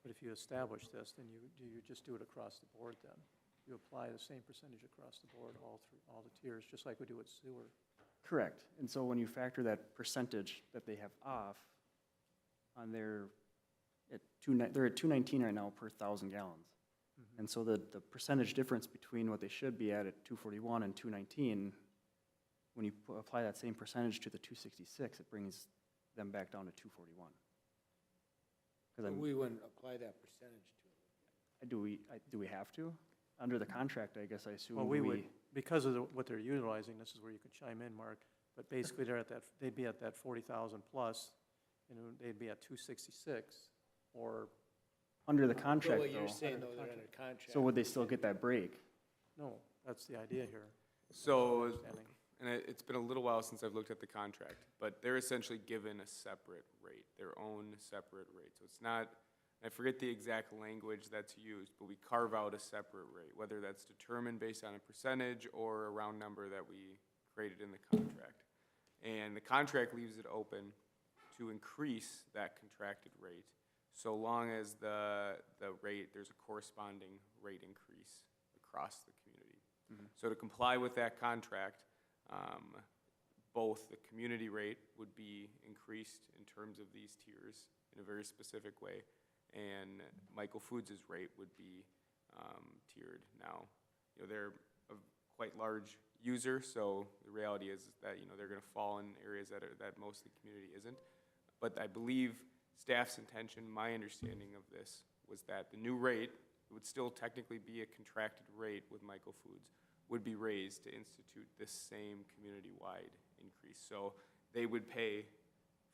But if you establish this, then you just do it across the board then. You apply the same percentage across the board, all the tiers, just like we do with sewer. Correct. And so when you factor that percentage that they have off on their, they're at 219 right now per 1,000 gallons. And so the percentage difference between what they should be at 241 and 219, when you apply that same percentage to the 266, it brings them back down to 241. Because We wouldn't apply that percentage to it. do we have to? Under the contract, I guess I assume Well, we would, because of what they're utilizing, this is where you could chime in, Mark, but basically they'd be at that 40,000 plus, and they'd be at 266, or, under the contract, What you're though. saying, though, they're under contract. So would they still get that break? no, that's the idea here. So, Understanding. and it's been a little while since I've looked at the contract, but they're essentially given a separate rate, their own separate rate. So it's not, I forget the exact language that's used, but we carve out a separate rate, whether that's determined based on a percentage or a round number that we created in the contract. And the contract leaves it open to increase that contracted rate, so long as the rate, there's a corresponding rate increase across the community. So to comply with that contract, both the community rate would be increased in terms of these tiers in a very specific way, and Michael Foods' rate would be tiered. Now, you know, they're a quite large user, so the reality is that, you know, they're going to fall in areas that most of the community isn't. But I believe staff's intention, my understanding of this, was that the new rate, it would still technically be a contracted rate with Michael Foods, would be raised to institute this same community-wide increase. So they would pay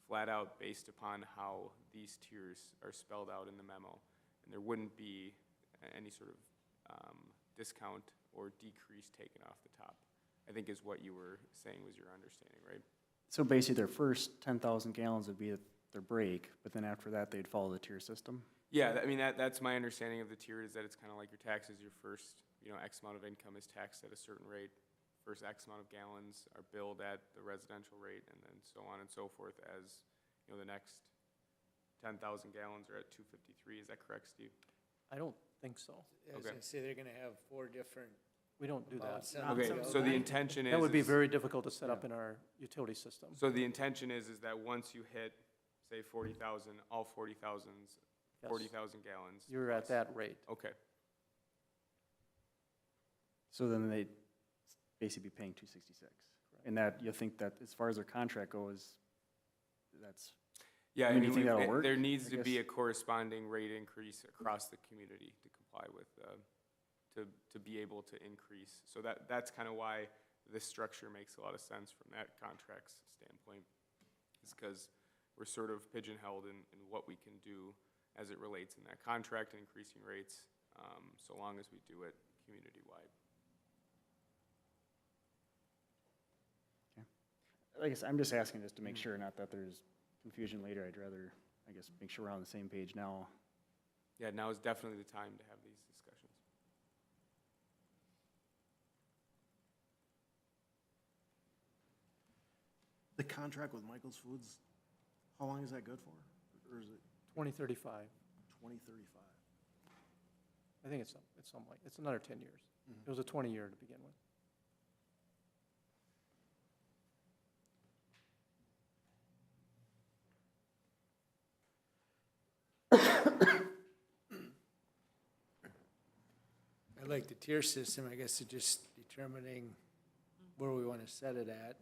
flat out based upon how these tiers are spelled out in the memo. And there wouldn't be any sort of discount or decrease taken off the top, I think is what you were saying was your understanding, right? So basically, their first 10,000 gallons would be their break, but then after that, they'd follow the tier system? Yeah, I mean, that's my understanding of the tier, is that it's kind of like your taxes. Your first, you know, X amount of income is taxed at a certain rate. First X amount of gallons are billed at the residential rate, and then so on and so forth as, you know, the next 10,000 gallons are at 253. Is that correct, Steve? I don't think so. I was gonna say, they're gonna have 4 different We don't do that. amounts. on Okay, the so the bill. intention is. That would be very difficult to set up in our utility system. So the intention is that once you hit, say, 40,000, all 40,000's, Yes. 40,000 gallons. You're at that rate. Okay. So then they'd basically be paying 266. And that, you think that as far as their contract goes, that's, Yeah, I I mean, do mean, you think that'll work? there needs I to be guess- a corresponding rate increase across the community to comply with, to be able to increase. So that's kind of why this structure makes a lot of sense from that contract's standpoint, is because we're sort of pigeonholed in what we can do as it relates in that contract and increasing rates, so long as we do it community-wide. I guess I'm just asking just to make sure, not that there's confusion later. I'd rather, I guess, make sure we're on the same page now. Yeah, now is definitely the time to have these discussions. The contract with Michael's Foods, how long is that good for? Or is it 2035. 2035. I think it's something like, it's another 10 years. It was a 20-year to begin with. I like the tier system, I guess, it's just determining where we want to set it at.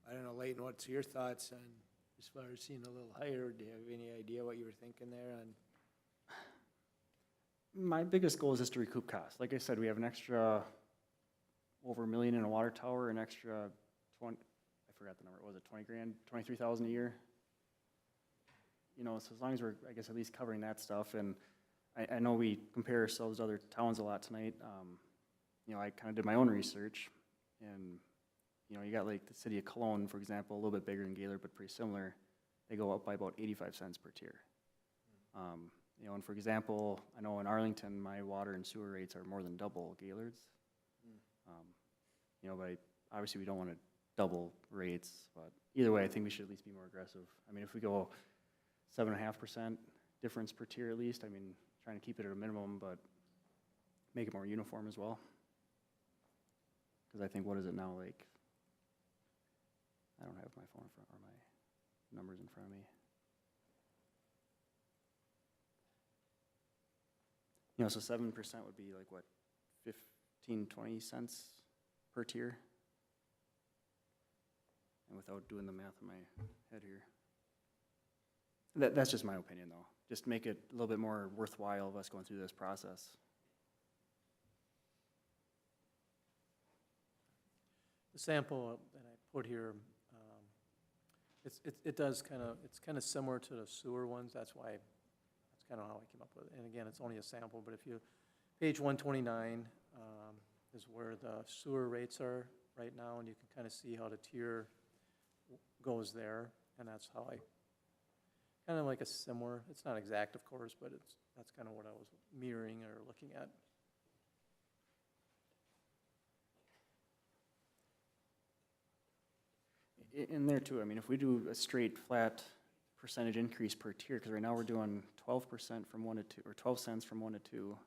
I don't know, Leighton, what's your thoughts on, as far as seeing a little higher, do you have any idea what you were thinking there on? My biggest goal is just to recoup costs. Like I said, we have an extra over $1 million in a water tower, an extra 20, I forgot the number, was it 20 grand, 23,000 a year? You know, so as long as we're, I guess, at least covering that stuff, and I know we compare ourselves to other towns a lot tonight. You know, I kind of did my own research, and, you know, you got like the city of Cologne, for example, a little bit bigger than Gaylord, but pretty similar. They go up by about 85 cents per tier. You know, and for example, I know in Arlington, my water and sewer rates are more than double Gaylord's. You know, but obviously we don't want to double rates, but either way, I think we should at least be more aggressive. I mean, if we go 7.5% difference per tier at least, I mean, trying to keep it at a minimum, but make it more uniform as well. Because I think, what is it now, like, I don't have my phone in front, or my numbers in front of me. You know, so 7% would be like, what, 15, 20 cents per tier? And without doing the math in my head here. That's just my opinion, though. Just make it a little bit more worthwhile of us going through this process. The sample that I put here, it's kind of similar to the sewer ones. That's kind of how I came up with it. And again, it's only a sample, but if you, page 129 is where the sewer rates are right now, and you can kind of see how the tier goes there, and that's how I, kind of like a similar, it's not exact, of course, but that's kind of what I was mirroring or looking at. In there too, I mean, if we do a straight flat percentage increase per tier, because right now we're doing 12% from 1 to 2, or 12 cents from 1 to 2,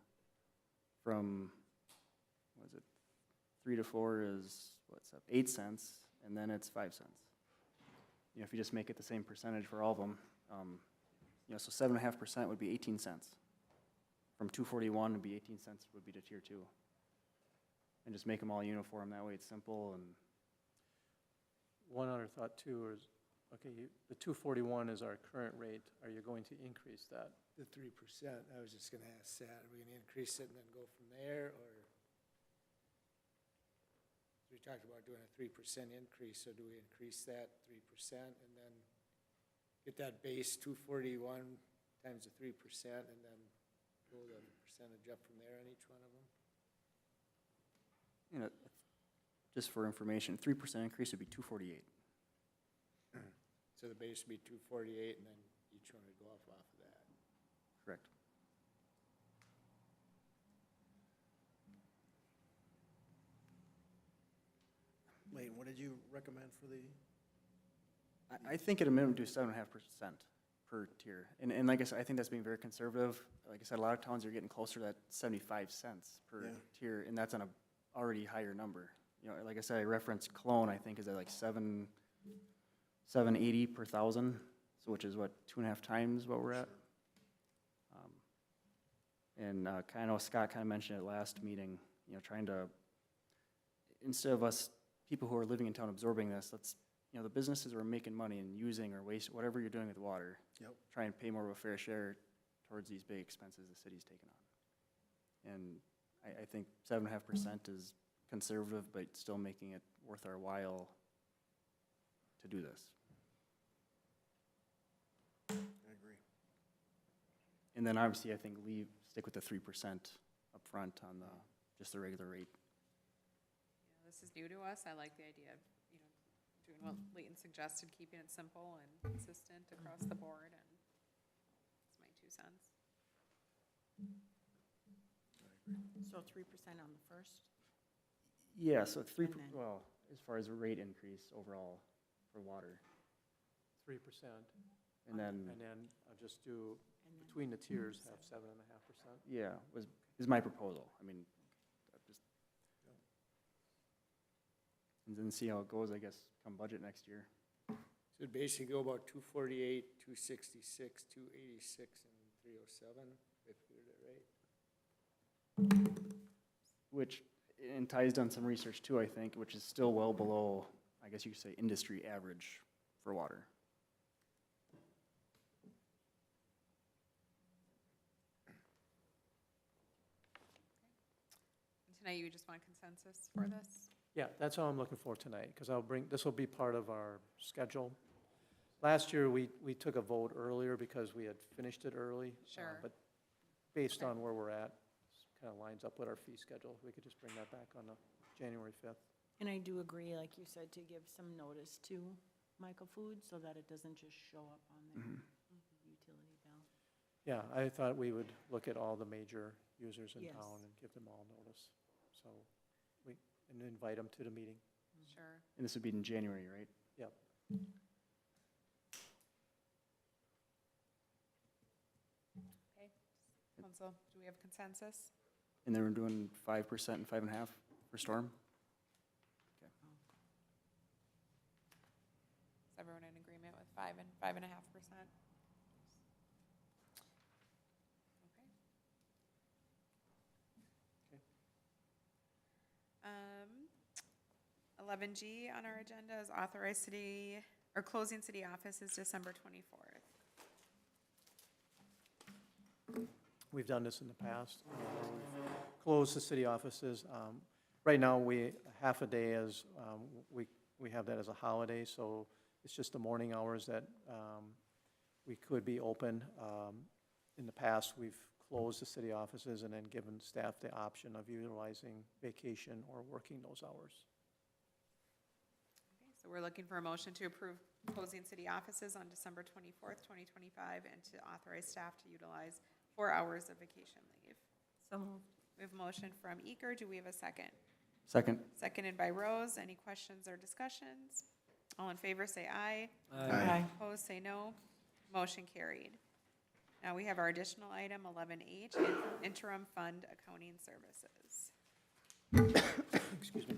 from, what is it, 3 to 4 is, what's up, 8 cents, and then it's 5 cents. You know, if you just make it the same percentage for all of them, you know, so 7.5% would be 18 cents. From 241 would be 18 cents would be to tier 2. And just make them all uniform, that way it's simple. And one other thought too is, okay, the 241 is our current rate. Are you going to increase that? The 3%, I was just gonna ask that, are we gonna increase it and then go from there, or? We talked about doing a 3% increase, so do we increase that 3% and then get that base 241 times the 3% and then go the percentage up from there on each one of them? you know, just for information, 3% increase would be 248. So the base would be 248 and then each one would go off of that. Correct. Layton, what did you recommend for the? I think at a minimum do 7.5% per tier. And like I said, I think that's being very conservative. Like I said, a lot of towns are getting closer to that 75 cents per Yeah. tier, and that's on a already higher number. You know, like I said, I referenced Cologne, I think is at like $7.80 per thousand, so which is what, 2.5 times what we're at. And kind of know Scott kind of mentioned it last meeting, you know, trying to, instead of us, people who are living in town absorbing this, let's, you know, the businesses who are making money and using or waste, whatever you're doing with water, Yep. try and pay more of a fair share towards these big expenses the city's taking on. And I think 7.5% is conservative, but still making it worth our while to do this. I agree. And then obviously, I think stick with the 3% up front on the, just the regular rate. Yeah, this is new to us. I like the idea of, you know, doing what Leighton suggested, keeping it simple and consistent across the board, and it's my 2 cents. So 3% on the first? Yeah, so 3, And then- well, as far as a rate increase overall for water. 3%. And then, And then I'll just do Between the tiers, have 7.5%. Yeah, is my proposal. I mean, just, and then see how it goes, I guess, come budget next year. So it'd basically go about 248, 266, 286, and 307, if I figured it right. Which, and Ty's done some research too, I think, which is still well below, I guess you could say, industry average for water. Tonight, you just want consensus for this? Yeah, that's all I'm looking for tonight, because this will be part of our schedule. Last year, we took a vote earlier because we had finished it early. Sure. But based on where we're at, kind of lines up with our fee schedule. We could just bring that back on the January 5th. And I do agree, like you said, to give some notice to Michael Foods so that it doesn't just show up on their utility bill. Yeah, I thought we would look at all the major users in Yes. town and give them all notice. So and invite them to the meeting. Sure. And this would be in January, right? Yep. Okay. Council, do we have consensus? And then we're doing 5% and 5.5% for storm? Is everyone in agreement with 5 and 5.5%? Okay. 11G on our agenda is authorize city, or closing city offices December 24th. We've done this in the past. We've closed the city offices. Right now, half a day is, we have that as a holiday, so it's just the morning hours that we could be open. In the past, we've closed the city offices and then given staff the option of utilizing vacation or working those hours. Okay, so we're looking for a motion to approve closing city offices on December 24th, 2025, and to authorize staff to utilize 4 hours of vacation leave. So moved. We have a motion from Eker. Do we have a second? Second. Seconded by Rose. Any questions or discussions? All in favor, say aye. Aye. Opposed, say no. Motion carried. Now we have our additional item, 11H, interim fund accounting services. Excuse me.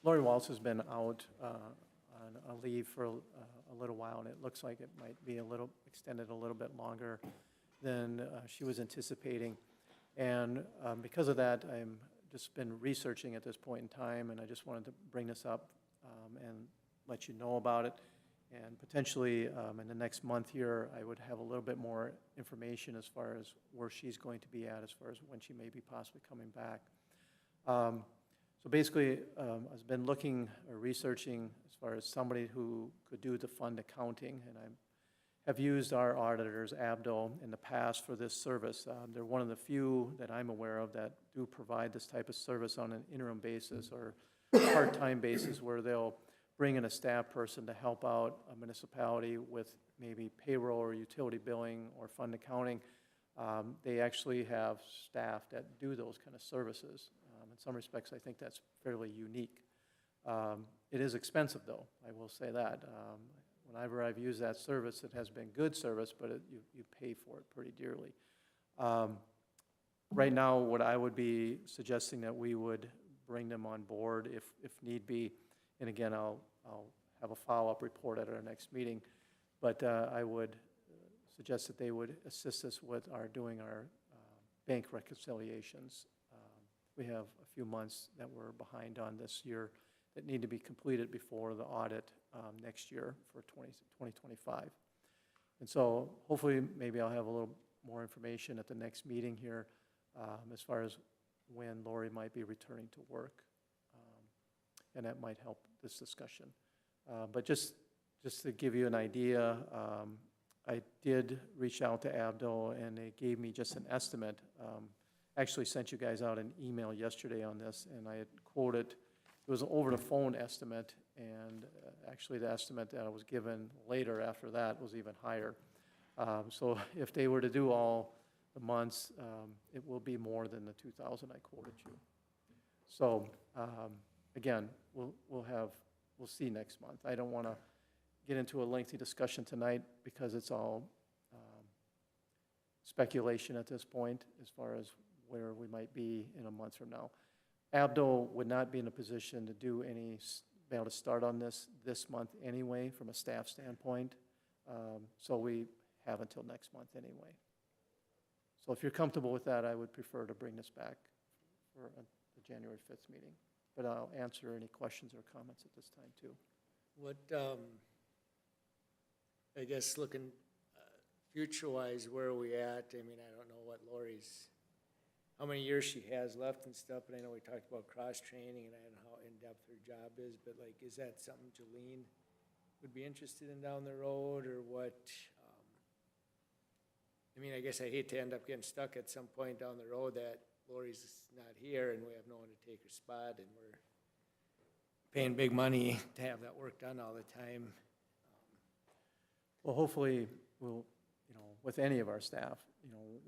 Lori Waltz has been out on a leave for a little while, and it looks like it might be extended a little bit longer than she was anticipating. And because of that, I'm just been researching at this point in time, and I just wanted to bring this up and let you know about it. And potentially in the next month here, I would have a little bit more information as far as where she's going to be at, as far as when she may be possibly coming back. So basically, I've been looking or researching as far as somebody who could do the fund accounting, and I have used our auditors, Abdul, in the past for this service. They're one of the few that I'm aware of that do provide this type of service on an interim basis or part-time basis, where they'll bring in a staff person to help out a municipality with maybe payroll or utility billing or fund accounting. They actually have staff that do those kind of services. In some respects, I think that's fairly unique. It is expensive, though, I will say that. Whenever I've used that service, it has been good service, but you pay for it pretty dearly. Right now, what I would be suggesting that we would bring them on board if need be. And again, I'll have a follow-up report at our next meeting. But I would suggest that they would assist us with doing our bank reconciliations. We have a few months that we're behind on this year that need to be completed before the audit next year for 2025. And so hopefully maybe I'll have a little more information at the next meeting here as far as when Lori might be returning to work. And that might help this discussion. But just to give you an idea, I did reach out to Abdul, and they gave me just an estimate. Actually sent you guys out an email yesterday on this, and I had quoted, it was an over-the-phone estimate, and actually the estimate that I was given later after that was even higher. So if they were to do all the months, it will be more than the 2,000 I quoted you. So again, we'll see next month. I don't want to get into a lengthy discussion tonight because it's all speculation at this point as far as where we might be in a month from now. Abdul would not be in a position to do any, be able to start on this month anyway, from a staff standpoint. So we have until next month anyway. So if you're comfortable with that, I would prefer to bring this back for the January 5th meeting. But I'll answer any questions or comments at this time, too. What, I guess looking future-wise, where are we at? I mean, I don't know what Lori's, how many years she has left and stuff, but I know we talked about cross-training, and I don't know how in-depth her job is, but like, is that something Jolene would be interested in down the road, or what? I mean, I guess I hate to end up getting stuck at some point down the road that Lori's not here and we have no one to take her spot, and we're paying big money to have that work done all the time. Well, hopefully, we'll, with any of our staff,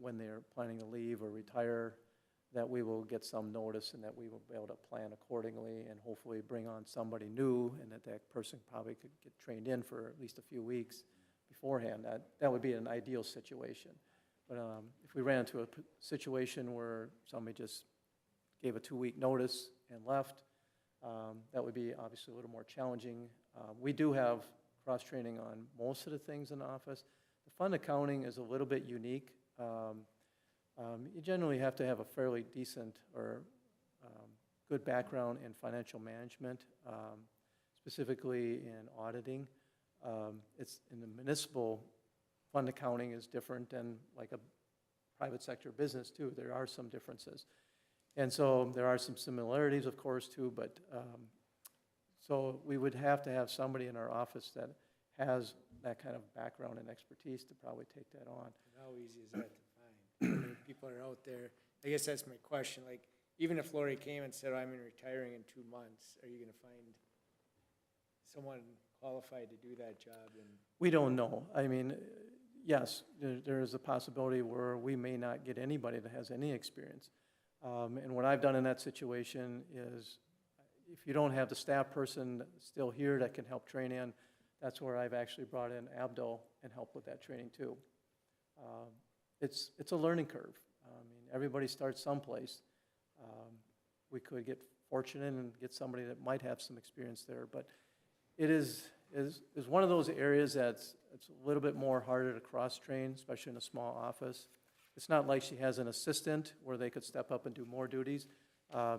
when they're planning to leave or retire, that we will get some notice and that we will be able to plan accordingly and hopefully bring on somebody new, and that person probably could get trained in for at least a few weeks beforehand. That would be an ideal situation. But if we ran into a situation where somebody just gave a 2-week notice and left, that would be obviously a little more challenging. We do have cross-training on most of the things in the office. The fund accounting is a little bit unique. You generally have to have a fairly decent or good background in financial management, specifically in auditing. It's in the municipal fund accounting is different than like a private sector business too. There are some differences. And so there are some similarities, of course, too, but so we would have to have somebody in our office that has that kind of background and expertise to probably take that on. How easy is that to find? How many people are out there? I guess that's my question. Like, even if Lori came and said, I'm retiring in 2 months, are you gonna find someone qualified to do that job? And We don't know. I mean, yes, there is a possibility where we may not get anybody that has any experience. And what I've done in that situation is, if you don't have the staff person still here that can help train in, that's where I've actually brought in Abdul and helped with that training too. It's a learning curve. I mean, everybody starts someplace. We could get fortunate and get somebody that might have some experience there, but it is one of those areas it's a little bit more harder to cross-train, especially in a small office. It's not like she has an assistant where they could step up and do more duties.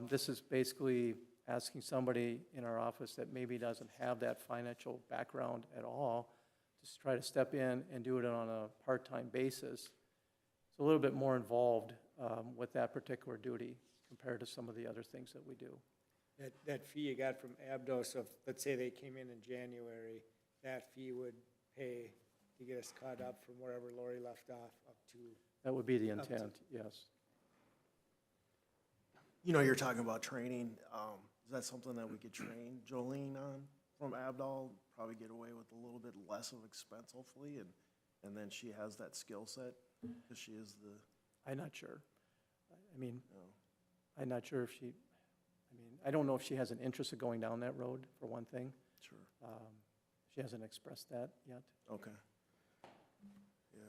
This is basically asking somebody in our office that maybe doesn't have that financial background at all to try to step in and do it on a part-time basis. It's a little bit more involved with that particular duty compared to some of the other things that we do. that fee you got from Abdo, so if, let's say they came in January, that fee would pay to get us caught up from wherever Lori left off up to. That would be the Up to- intent, yes. You're talking about training. Is that something that we could train Jolene on from Abdal? Probably get away with a little bit less of expense, hopefully, and then she has that skill set because she is the. I'm not sure. I mean, Oh. I'm not sure if I don't know if she has an interest of going down that road, for one thing. Sure. She hasn't expressed that yet. Okay. Yeah.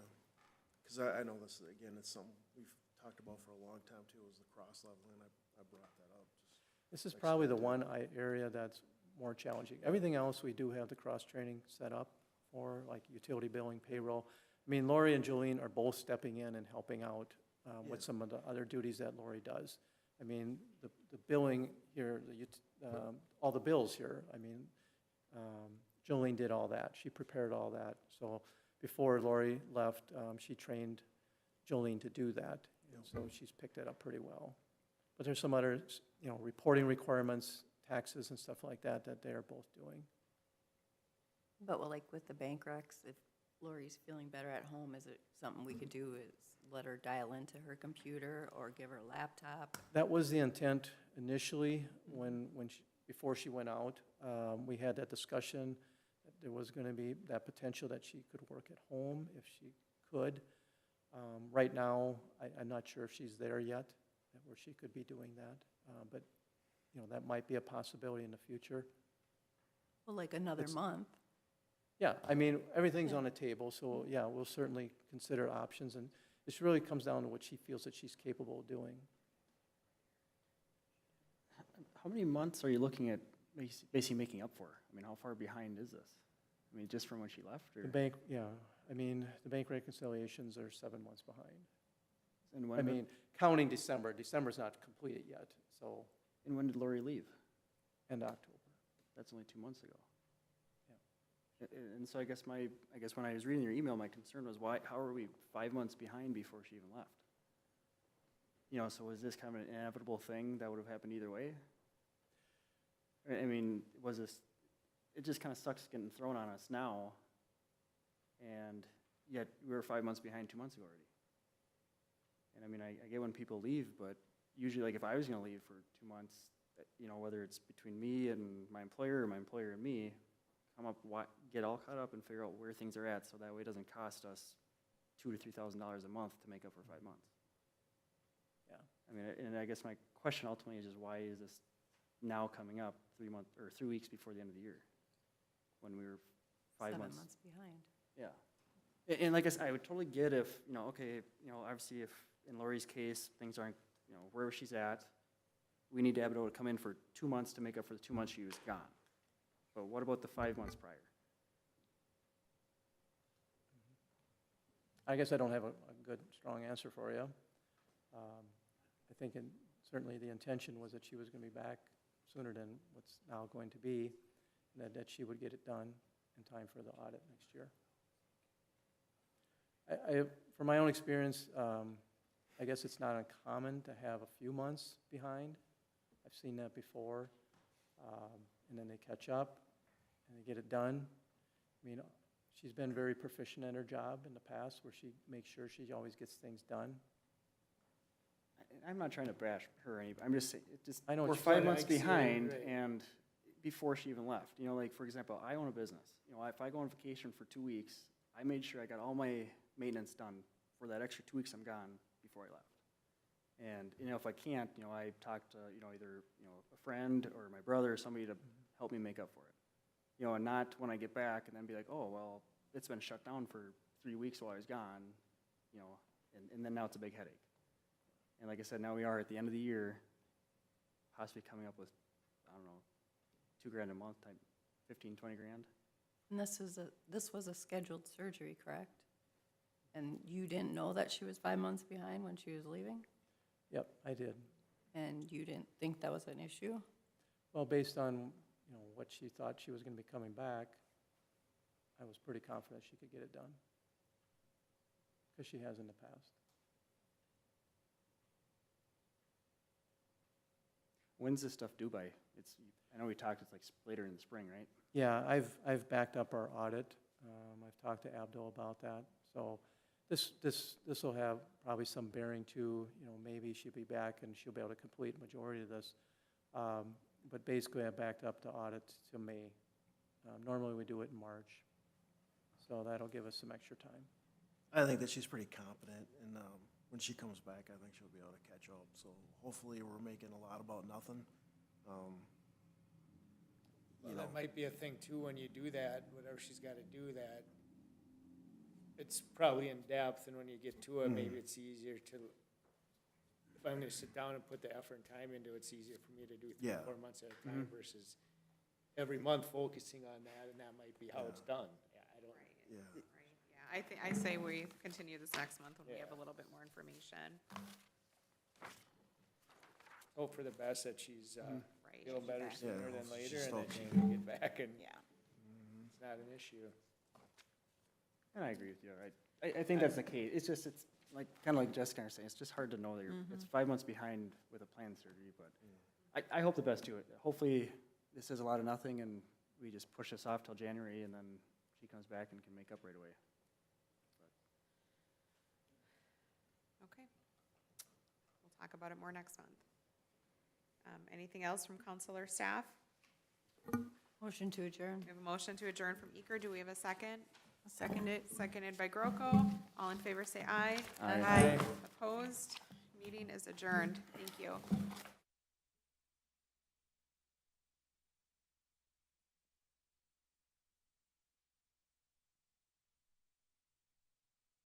Because I know this, again, it's something we've talked about for a long time too, is the cross-leveling. I brought that up. This is probably the one area that's more challenging. Everything else, we do have the cross-training set up for, like utility billing, payroll. I mean, Lori and Jolene are both stepping in and helping out with some of the other duties that Lori does. I mean, the billing here, all the bills here, I mean, Jolene did all that. She prepared all that. So before Lori left, she trained Jolene to do that. And so she's picked it up pretty well. But there's some other, reporting requirements, taxes and stuff like that, that they are both doing. But well, like with the bank recs, if Lori's feeling better at home, is it something we could do is let her dial into her computer or give her a laptop? That was the intent initially before she went out. We had that discussion that there was going to be that potential that she could work at home if she could. Right now, I'm not sure if she's there yet, where she could be doing that. But, that might be a possibility in the future. Well, like another month. Yeah, I mean, everything's on the table, so yeah, we'll certainly consider options. And This really comes down to what she feels that she's capable of doing. How many months are you looking at basically making up for? I mean, how far behind is this? I mean, just from when she left, or? The bank, yeah, I mean, the bank reconciliations are 7 months behind. And I when, mean, counting December, December's not completed yet, so, and when did Lori leave? end of October. That's only 2 months ago. And so I guess when I was reading your email, my concern was how are we 5 months behind before she even left? You know, so was this kind of an inevitable thing that would have happened either way? I mean, it just kind of sucks getting thrown on us now, and yet we were 5 months behind 2 months ago already. And I mean, I get when people leave, but usually, like, if I was gonna leave for 2 months, you know, whether it's between me and my employer or my employer and me, get all caught up and figure out where things are at, so that way it doesn't cost us $2,000 to $3,000 a month to make up for 5 months. Yeah. I mean, and I guess my question ultimately is just why is this now coming up 3 months or 3 weeks before the end of the year, when we were 5 months? 7 months behind. Yeah. And like I said, I would totally get if, you know, okay, you know, obviously if in Lori's case, things aren't, you know, where she's at, we need to have it able to come in for 2 months to make up for the 2 months she was gone. But what about the 5 months prior? I guess I don't have a good, strong answer for you. I think certainly the intention was that she was going to be back sooner than what's now going to be, and that she would get it done in time for the audit next year. From my own experience, I guess it's not uncommon to have a few months behind. I've seen that before, and then they catch up and they get it done. I mean, she's been very proficient in her job in the past, where she makes sure she always gets things done. I'm not trying to bash her or anybody, I'm just saying, I know what we're you're 5 saying. months I see it, behind, right. and before she even left. You know, like, for example, I own a business. You know, if I go on vacation for 2 weeks, I made sure I got all my maintenance done for that extra 2 weeks I'm gone before I left. And, you know, if I can't, you know, I talk to, you know, either, you know, a friend or my brother or somebody to help me make up for it. You know, and not when I get back and then be like, oh, well, it's been shut down for 3 weeks while I was gone, you know, and then now it's a big headache. And like I said, now we are at the end of the year, possibly coming up with, I don't know, $2,000 a month, type 15, 20 grand. And this was a scheduled surgery, correct? And you didn't know that she was 5 months behind when she was leaving? Yep, I did. And you didn't think that was an issue? Well, based on, you know, what she thought she was going to be coming back, I was pretty confident she could get it done, because she has in the past. When's this stuff due by? I know we talked, it's like later in the spring, right? Yeah, I've backed up our audit. I've talked to Abdul about that. So this will have probably some bearing to, you know, maybe she'll be back and she'll be able to complete majority of this. But basically, I backed up the audit to May. Normally, we do it in March. So that'll give us some extra time. I think that she's pretty competent, and when she comes back, I think she'll be able to catch up. So hopefully, we're making a lot about nothing. Well, that might be a thing too, when you do that, whatever she's got to do that, it's probably in depth, and when you get to it, maybe it's easier to, if I'm gonna sit down and put the effort and time into it, it's easier for me to do 3 Yeah. or 4 months at a time versus every month focusing on that, and that might be how it's done. Yeah, I don't. Yeah. Right, yeah, I say we continue this next month when we have a little bit more information. Hope for the best that she's, Right. feel better Yeah. sooner Yeah, than later, she's and that still she keen. can get back, and Yeah. it's not an issue. And I agree with you. I think that's the case. It's like, kind of like Jessica was saying, it's just hard to know that it's 5 months behind with a planned surgery, but I hope the best to it. Hopefully, this is a lot of nothing, and we just push this off till January, and then she comes back and can make up right away. Okay. We'll talk about it more next month. Anything else from council or staff? Motion to adjourn. We have a motion to adjourn from Eker. Do we have a second? I'll second it. Seconded by GROCO. All in favor, say aye. Aye. Opposed? Meeting is adjourned. Thank you.